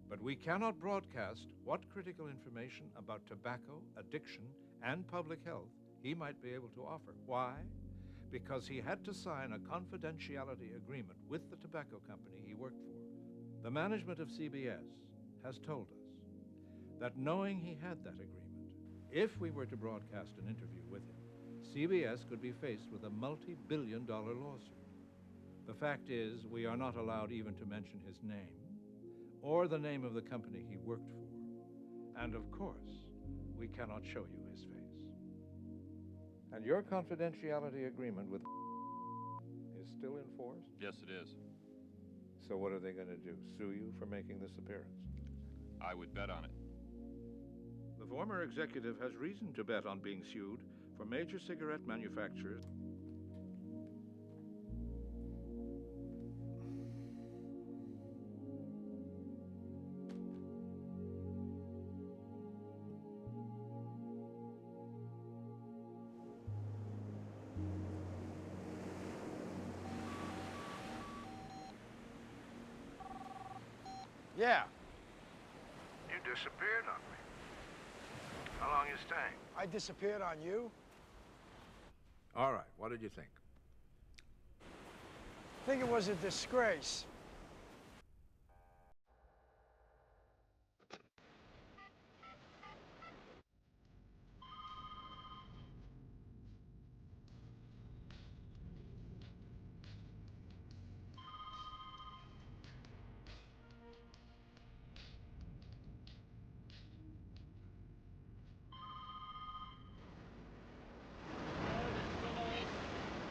But we cannot broadcast what critical information about tobacco, addiction, and public health he might be able to offer. Why? Because he had to sign a confidentiality agreement with the tobacco company he worked for. The management of CBS has told us that knowing he had that agreement, if we were to broadcast an interview with him, CBS could be faced with a multi-billion-dollar lawsuit. The fact is, we are not allowed even to mention his name or the name of the company he worked for. And of course, we cannot show you his face. And your confidentiality agreement with is still in force? Yes, it is. So what are they going to do? Sue you for making this appearance? I would bet on it. The former executive has reason to bet on being sued for major cigarette manufacturers. Yeah. You disappeared on me. How long you staying? I disappeared on you? All right, what did you think? I think it was a disgrace.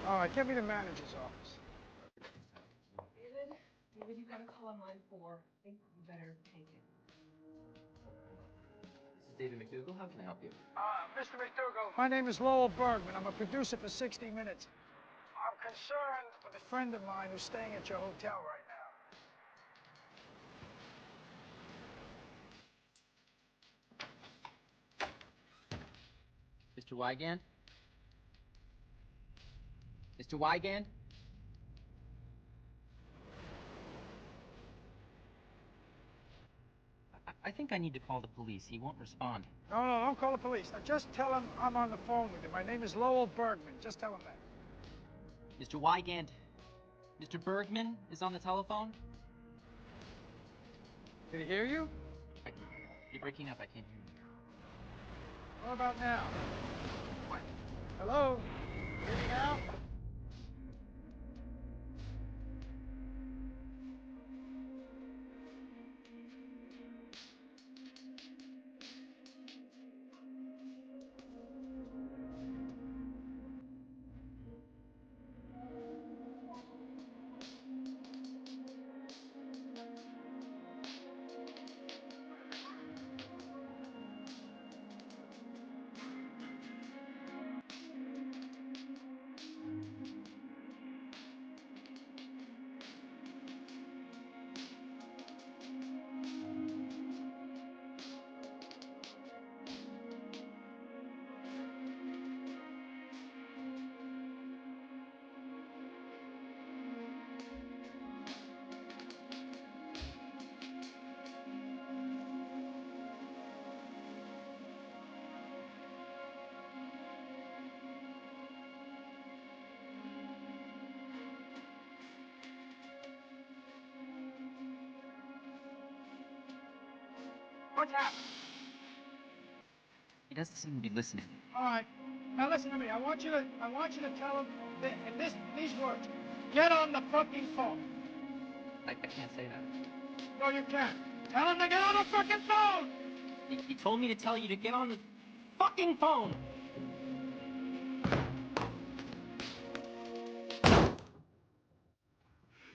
All right, get me the manager's office. got a call on line 4. I think you better take it. This is David McDougal. How can I help you? Mr. McDougal. My name is Lowell Bergman. I'm a producer for 60 Minutes. I'm concerned with a friend of mine who's staying at your hotel right now. Mr. Wigand? Mr. Wigand? I think I need to call the police. He won't respond. No, don't call the police. Now, just tell him I'm on the phone with him. My name is Lowell Bergman. Just tell him that. Mr. Wigand, Mr. Bergman is on the telephone? Did he hear you? You're breaking up. I can't hear you. What about now? What? Hello? Hear me now? What's happening? He doesn't seem to be listening. All right. Now listen to me. I want you to tell him in these words. Get on the fucking phone. I can't say that. No, you can't. Tell him to get on the fucking phone. He told me to tell you to get on the fucking phone.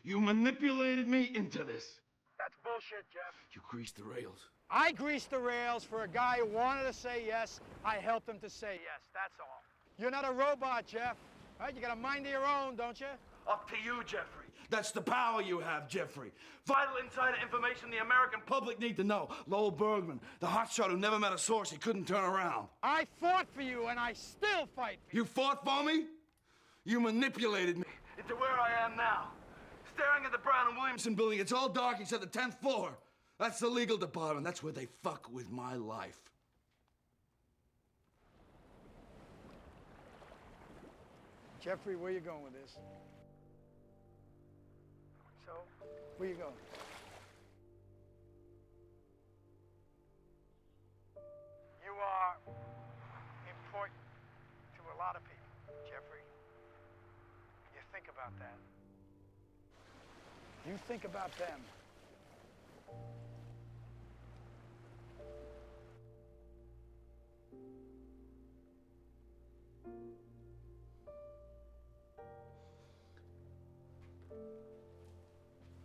You manipulated me into this. That's bullshit, Jeff. You greased the rails. I greased the rails for a guy who wanted to say yes. I helped him to say yes. That's all. You're not a robot, Jeff. Right? You got a mind of your own, don't you? Up to you, Jeffrey. That's the power you have, Jeffrey. Vital insider information the American public need to know. Lowell Bergman, the hotshot who never met a source he couldn't turn around. I fought for you, and I still fight for you. You fought for me? You manipulated me into where I am now. Staring at the Brown and Williamson building. It's all dark except the 10th floor. That's the legal department. That's where they fuck with my life. Jeffrey, where you going with this? So, where you going? You are important to a lot of people, Jeffrey. You think about that. You think about them.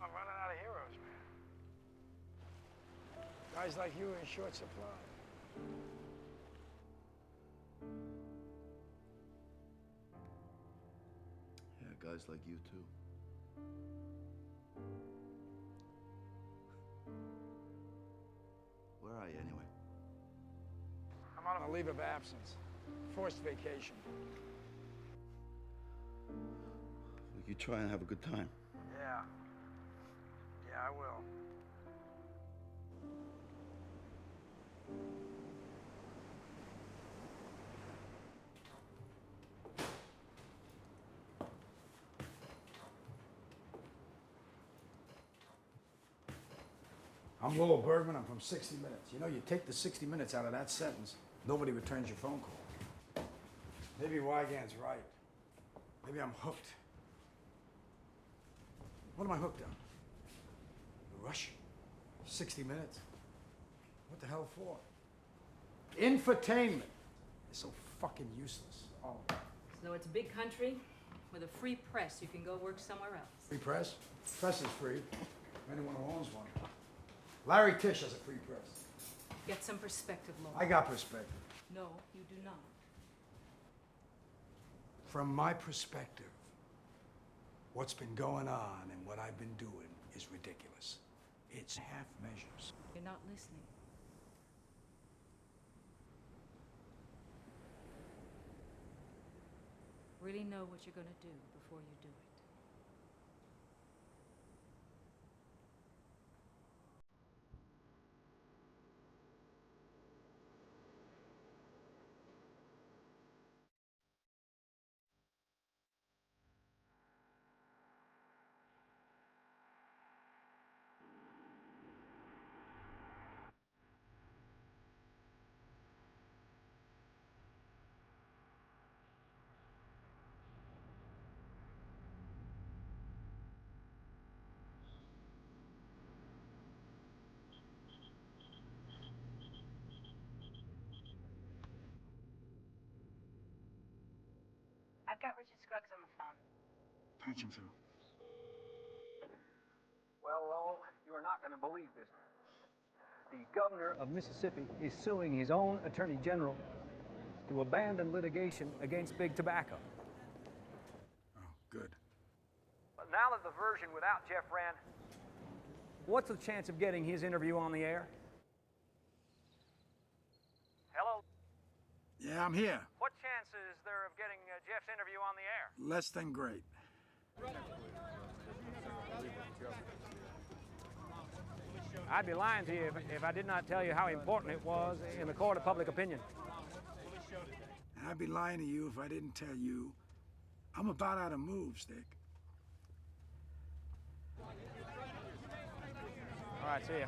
I'm running out of heroes, man. Guys like you are in short supply. Yeah, guys like you too. Where are you anyway? I'm on a leave of absence. Forced vacation. We could try and have a good time. Yeah. Yeah, I will. I'm Lowell Bergman. I'm from 60 Minutes. You know, you take the 60 Minutes out of that sentence, nobody returns your phone call. Maybe Wigand's right. Maybe I'm hooked. What am I hooked on? The Rush? 60 Minutes? What the hell for? Infotainment. It's so fucking useless. Oh. So it's a big country with a free press. You can go work somewhere else. Free press? Press is free. Anyone who owns one. Larry Tisch has a free press. Get some perspective, Lowell. I got perspective. No, you do not. From my perspective, what's been going on and what I've been doing is ridiculous. It's half measures. You're not listening. Really know what you're gonna do before you do it. I've got Richard Scruggs on the phone. Patch him through. Well, Lowell, you are not going to believe this. The governor of Mississippi is suing his own attorney general to abandon litigation against Big Tobacco. Oh, good. But now that the version without Jeff ran, what's the chance of getting his interview on the air? Hello? Yeah, I'm here. What chance is there of getting Jeff's interview on the air? Less than great. I'd be lying to you if I did not tell you how important it was in the court of public opinion. And I'd be lying to you if I didn't tell you I'm about out of moves, Dick. All right, see ya.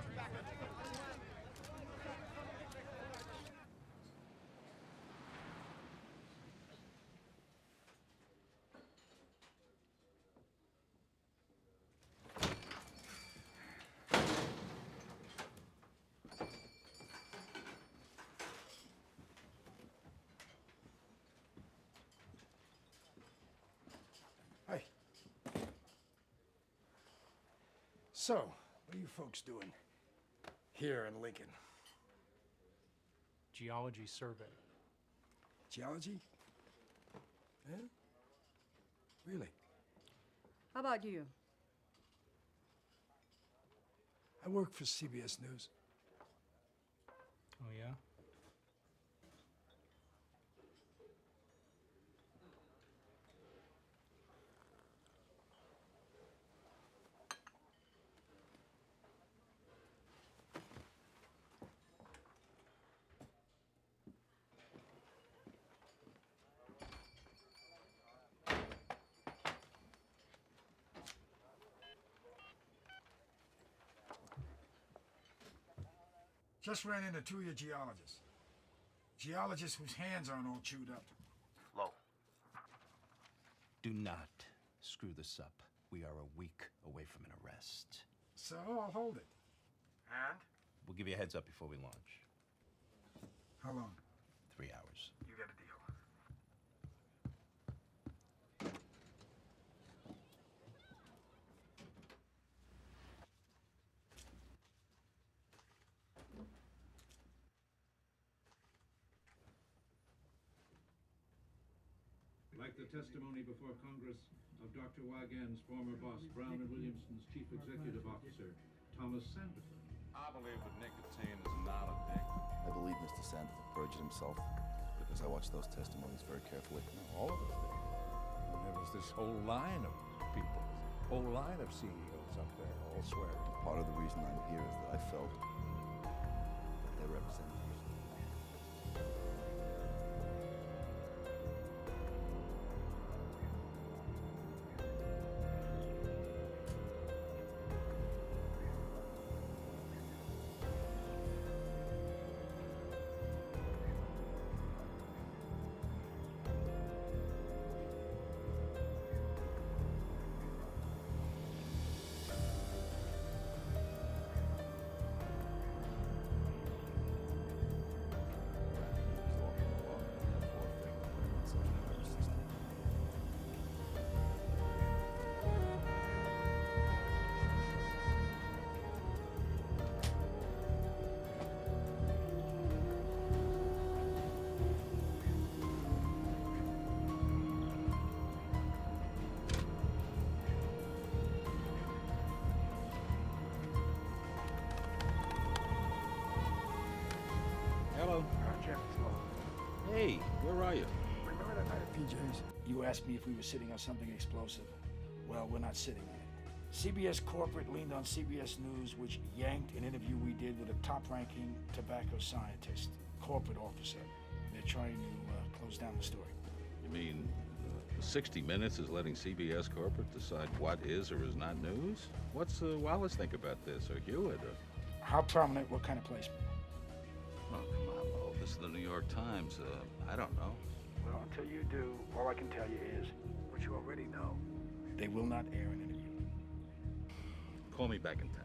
Hey. So, what are you folks doing here in Lincoln? Geology survey. Geology? Yeah? Really? How about you? I work for CBS News. Oh, yeah? Just ran into two of your geologists. Geologists whose hands aren't all chewed up. Low. Do not screw this up. We are a week away from an arrest. So I'll hold it. And? We'll give you a heads up before we launch. How long? 3 hours. You got a deal. Like the testimony before Congress of Dr. Wigand's former boss, Brown and Williamson's chief executive officer, Thomas Sandifer. I believe that nicotine is not addictive. I believe Mr. Sandifer perjured himself because I watched those testimonies very carefully. All of us did. And there was this whole line of people, whole line of CEOs up there, all swearing. Part of the reason I'm here is that I felt that they're representatives. after all. Hey, where are you? Remember that night at PJ's? You asked me if we were sitting on something explosive. Well, we're not sitting on it. CBS Corporate leaned on CBS News, which yanked an interview we did with a top-ranking tobacco scientist, corporate officer. They're trying to close down the story. You mean 60 Minutes is letting CBS Corporate decide what is or is not news? What's Wallace think about this, or Hewitt, or... How prominent, what kind of placement? Oh, come on, Lowell. This is the New York Times. I don't know. Well, until you do, all I can tell you is what you already know. They will not air an interview. Call me back in 10.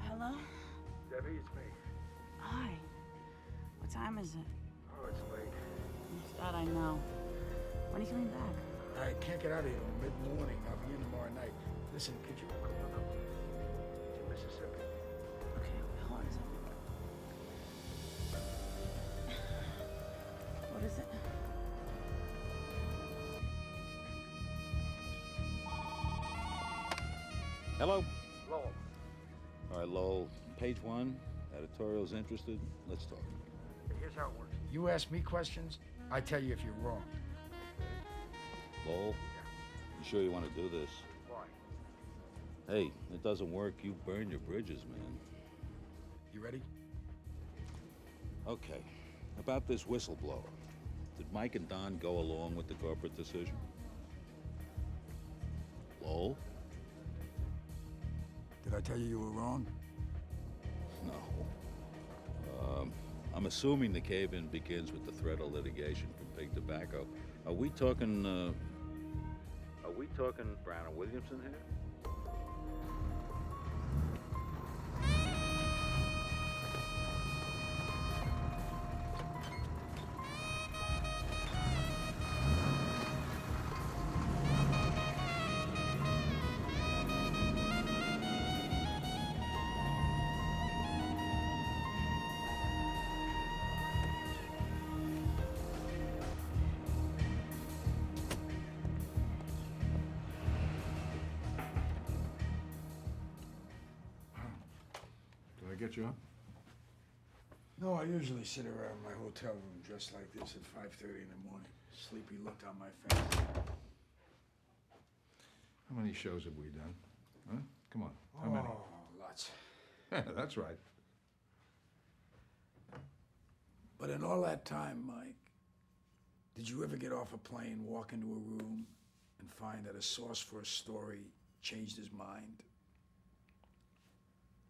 Hello? Debbie, it's me. Hi. What time is it? Oh, it's late. That I know. When are you coming back? I can't get out of here till mid-morning. I'll be in tomorrow night. Listen, could you come on up to Mississippi? Okay, hold on a second. What is it? Hello? Lowell. All right, Lowell. Page 1, editorial's interested. Let's talk. Here's how it works. You ask me questions, I tell you if you're wrong. Lowell, you sure you want to do this? Why? Hey, it doesn't work. You burn your bridges, man. You ready? Okay. About this whistleblower. Did Mike and Don go along with the corporate decision? Lowell? Did I tell you were wrong? No. I'm assuming the cave-in begins with the threat of litigation from Big Tobacco. Are we talking Brown and Williamson here? Get you up? No, I usually sit around my hotel room dressed like this at 5:30 in the morning. Sleepy look on my face. How many shows have we done? Huh? Come on. How many? Oh, lots. That's right. But in all that time, Mike, did you ever get off a plane, walk into a room, and find that a source for a story changed his mind?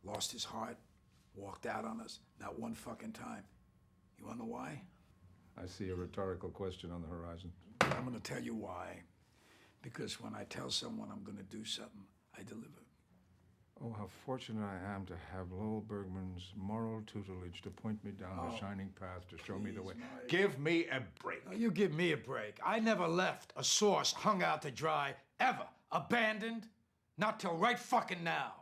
Lost his heart? Walked out on us? Not one fucking time. You wanna know why? I see a rhetorical question on the horizon. I'm gonna tell you why. Because when I tell someone I'm gonna do something, I deliver. Oh, how fortunate I am to have Lowell Bergman's moral tutelage to point me down the shining path, to show me the way. Mike. Give me a break. Now, you give me a break. I never left a source hung out to dry, ever. Abandoned. Not till right fucking now.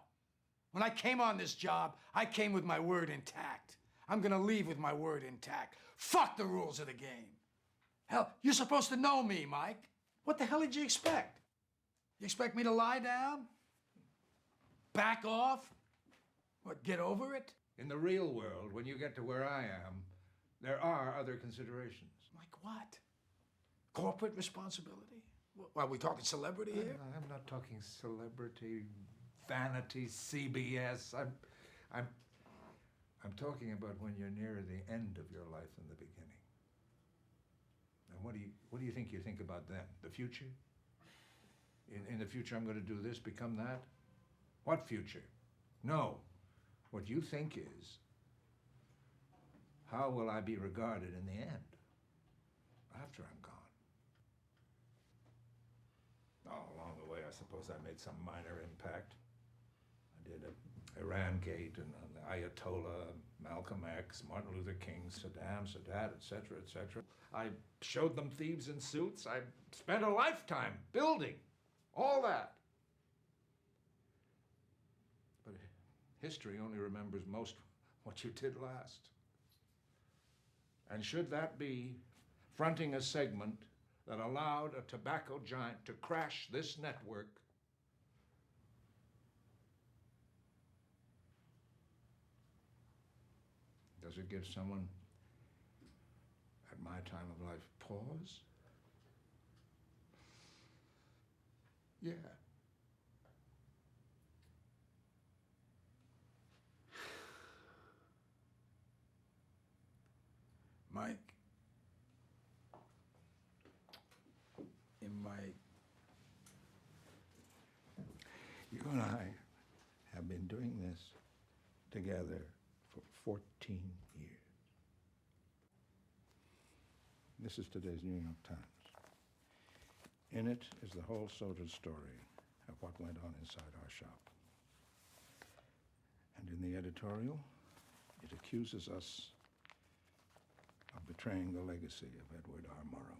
When I came on this job, I came with my word intact. I'm gonna leave with my word intact. Fuck the rules of the game. Hell, you're supposed to know me, Mike. What the hell did you expect? You expect me to lie down? Back off? What, get over it? In the real world, when you get to where I am, there are other considerations. Like what? Corporate responsibility? Are we talking celebrity here? I'm not talking celebrity, Vanity, CBS. I'm talking about when you're near the end of your life and the beginning. And what do you think about then? The future? In the future, I'm going to do this, become that? What future? No. What you think is, how will I be regarded in the end, after I'm gone? Oh, along the way, I suppose I made some minor impact. I did Iran-gate and the Ayatollah, Malcolm X, Martin Luther King, Saddam, Sadat, etc., etc. I showed them thieves in suits. I spent a lifetime building all that. But history only remembers most what you did last. And should that be fronting a segment that allowed a tobacco giant to crash this network Does it give someone at my time of life pause? Yeah. Mike, You and I have been doing this together for 14 years. This is today's New York Times. In it is the whole sordid story of what went on inside our shop. And in the editorial, it accuses us of betraying the legacy of Edward R. Murrow.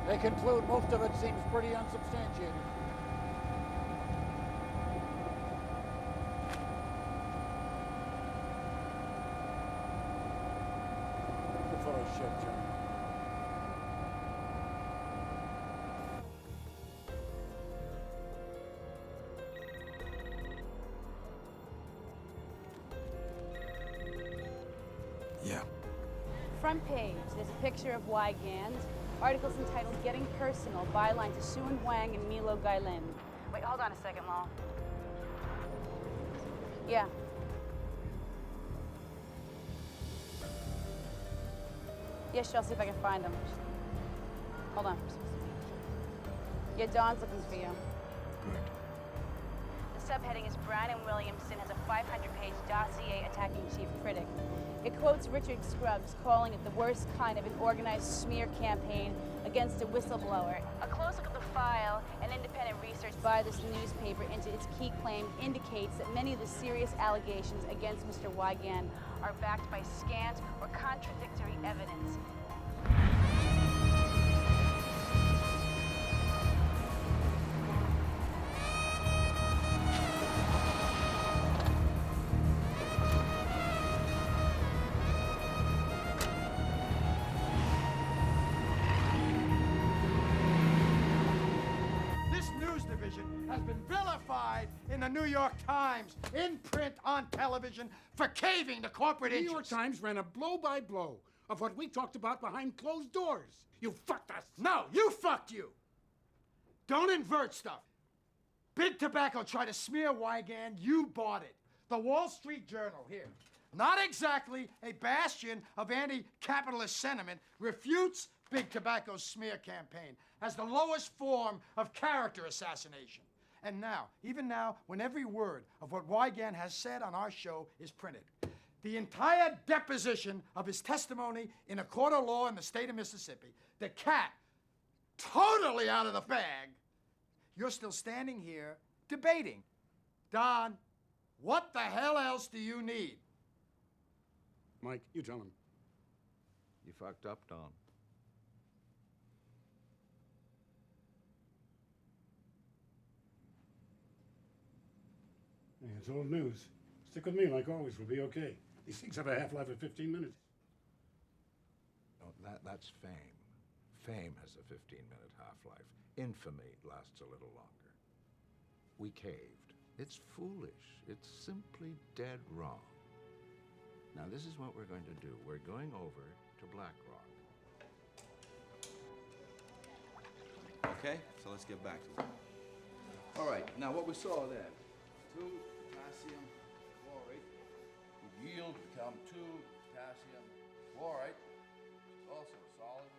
They conclude most of it seems pretty unsubstantiated. Good fellow shit, Jim. Yeah. Front page, there's a picture of Wigand. Articles entitled Getting Personal, byline to Sue and Wang and Milo Gailin. Wait, hold on a second, Lowell. Yeah. Yeah, sure, I'll see if I can find them. Hold on. Yeah, Dawn's looking for you. Good. The subheading is Brown and Williamson has a 500-page dossier attacking Chief Critic. It quotes Richard Scruggs, calling it the worst kind of an organized smear campaign against a whistleblower. A close look at the file and independent research by this newspaper into its key claim indicates that many of the serious allegations against Mr. Wigand are backed by scant or contradictory evidence. Has been vilified in the New York Times, in print, on television, for caving to corporate interests. New York Times ran a blow-by-blow of what we talked about behind closed doors. You fucked us. No, you fucked you. Don't invert stuff. Big Tobacco tried to smear Wigand. You bought it. The Wall Street Journal, here, not exactly a bastion of anti-capitalist sentiment, refutes Big Tobacco's smear campaign as the lowest form of character assassination. And now, even now, when every word of what Wigand has said on our show is printed, the entire deposition of his testimony in a court of law in the state of Mississippi, the cat totally out of the bag, you're still standing here debating. Don, what the hell else do you need? Mike, you tell him. You fucked up, Don. Yeah, it's old news. Stick with me like always. We'll be okay. These things have a half-life of 15 minutes. No, that's fame. Fame has a 15-minute half-life. Infamy lasts a little longer. We caved. It's foolish. It's simply dead wrong. Now, this is what we're going to do. We're going over to Black Rock. Okay, so let's get back to it. All right, now what we saw there. 2 potassium chlorate would yield become 2 potassium chloride, also solid.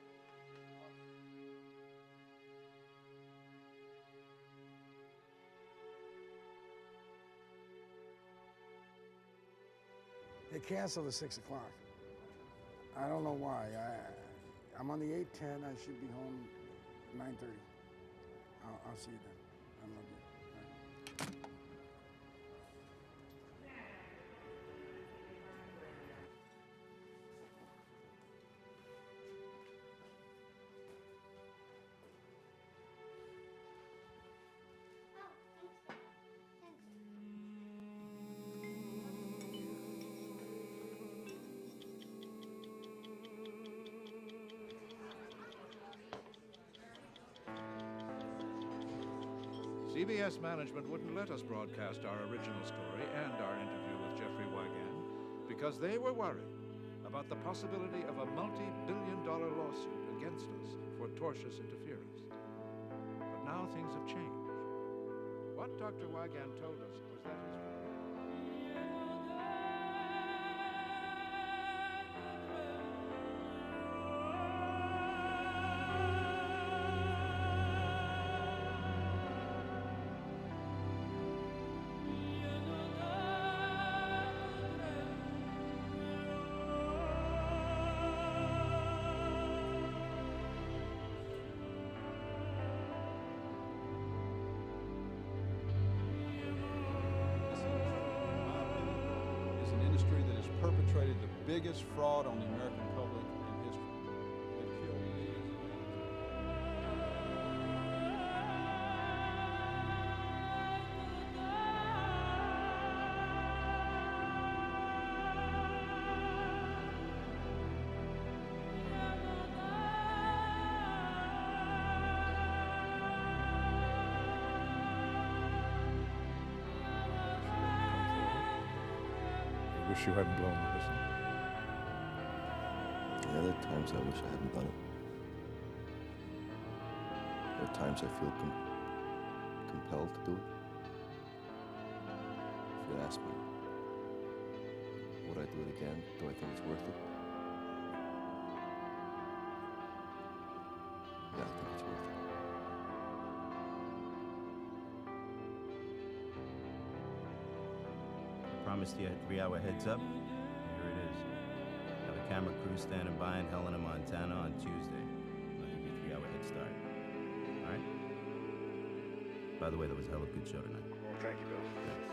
They canceled at 6 o'clock. I don't know why. I'm on the 8:10. I should be home 9:30. I'll see you then. I love you. CBS management wouldn't let us broadcast our original story and our interview with Jeffrey Wigand because they were worried about the possibility of a multi-billion-dollar lawsuit against us for tortious interference. But now things have changed. What Dr. Wigand told us was that his... perpetrated the biggest fraud on the American public in history. It killed millions of I wish you hadn't blown the whistle. Yeah, there are times I wish I hadn't done it. There are times I feel compelled to do it. If you ask me, would I do it again? Do I think it's worth it? Yeah, I think it's worth it. Promised you a 3-hour heads up. Here it is. Have a camera crew standing by in Helena, Montana on Tuesday. I'll give you a 3-hour head start. All right? By the way, that was a hell of a good show tonight. Well, thank you, Bill. Thanks.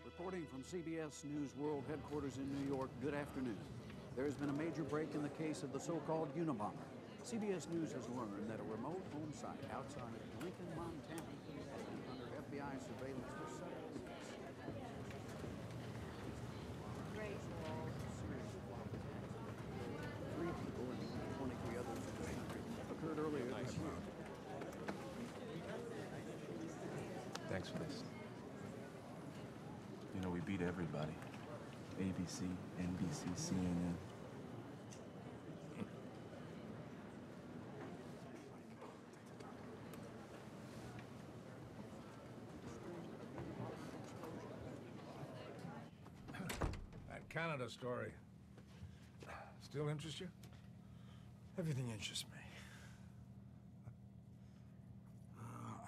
Reporting from CBS News World Headquarters in New York, good afternoon. There has been a major break in the case of the so-called Unabomber. CBS News has learned that a remote home site outside of Lincoln, Montana has been under FBI surveillance for several weeks. Three people and 23 others in the country occurred earlier this year. Thanks for this. You know, we beat everybody. ABC, NBC, CNN. That Canada story still interests you? Everything interests me.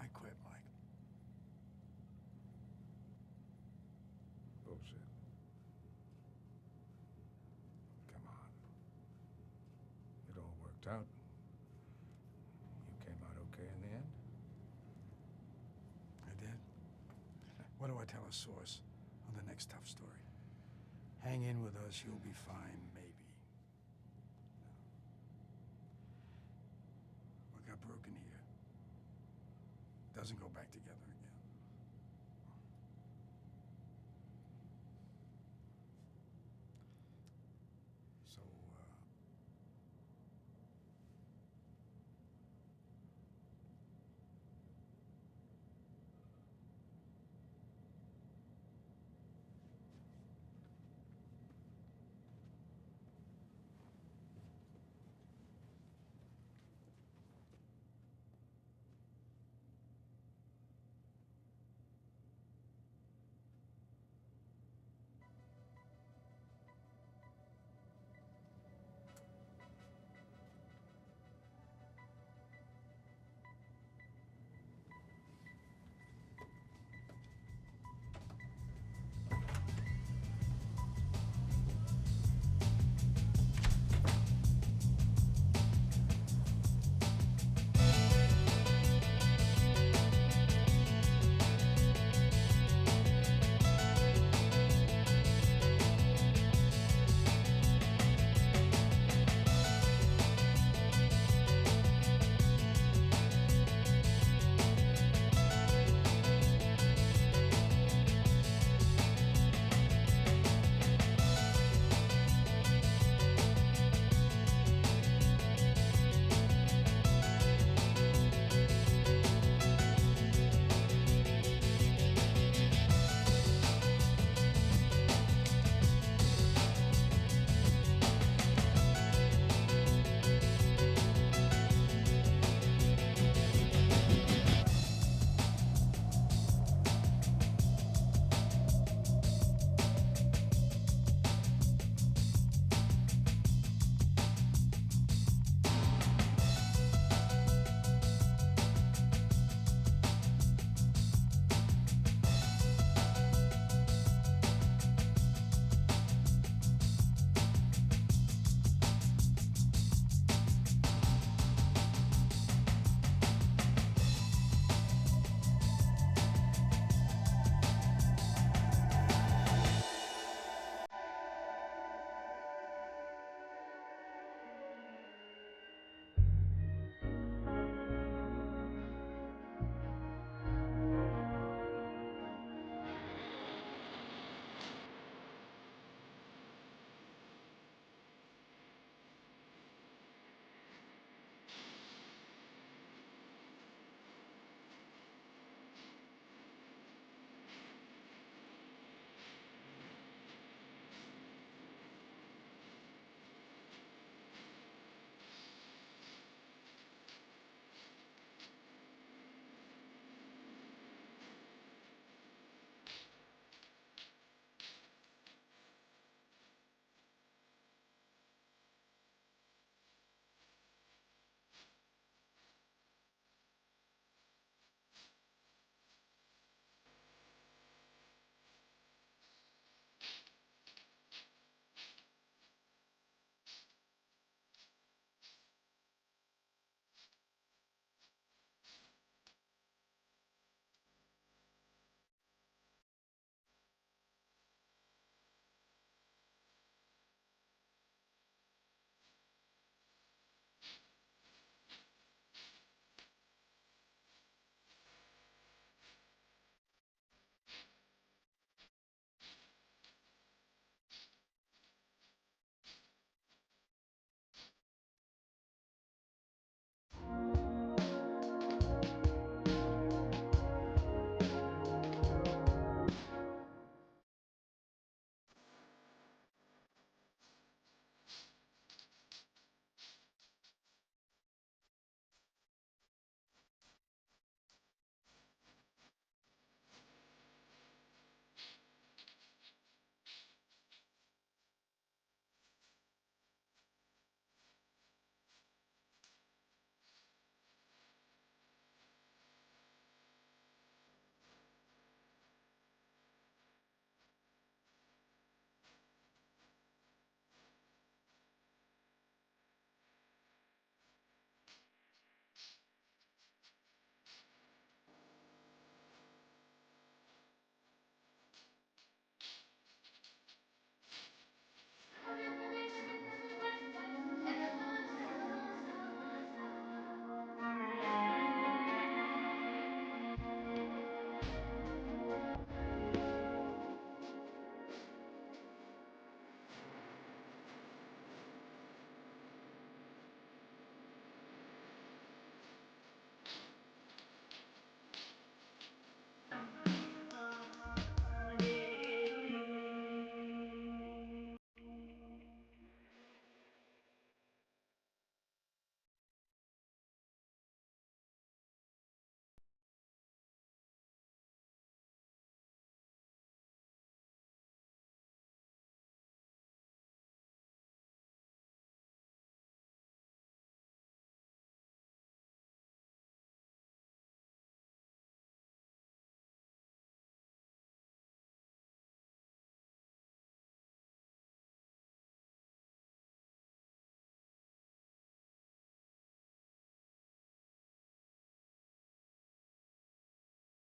I quit, Mike. Bullshit. Come on. It all worked out. You came out okay in the end? I did. What do I tell a source on the next tough story? Hang in with us, you'll be fine, maybe. What got broken here doesn't go back together again.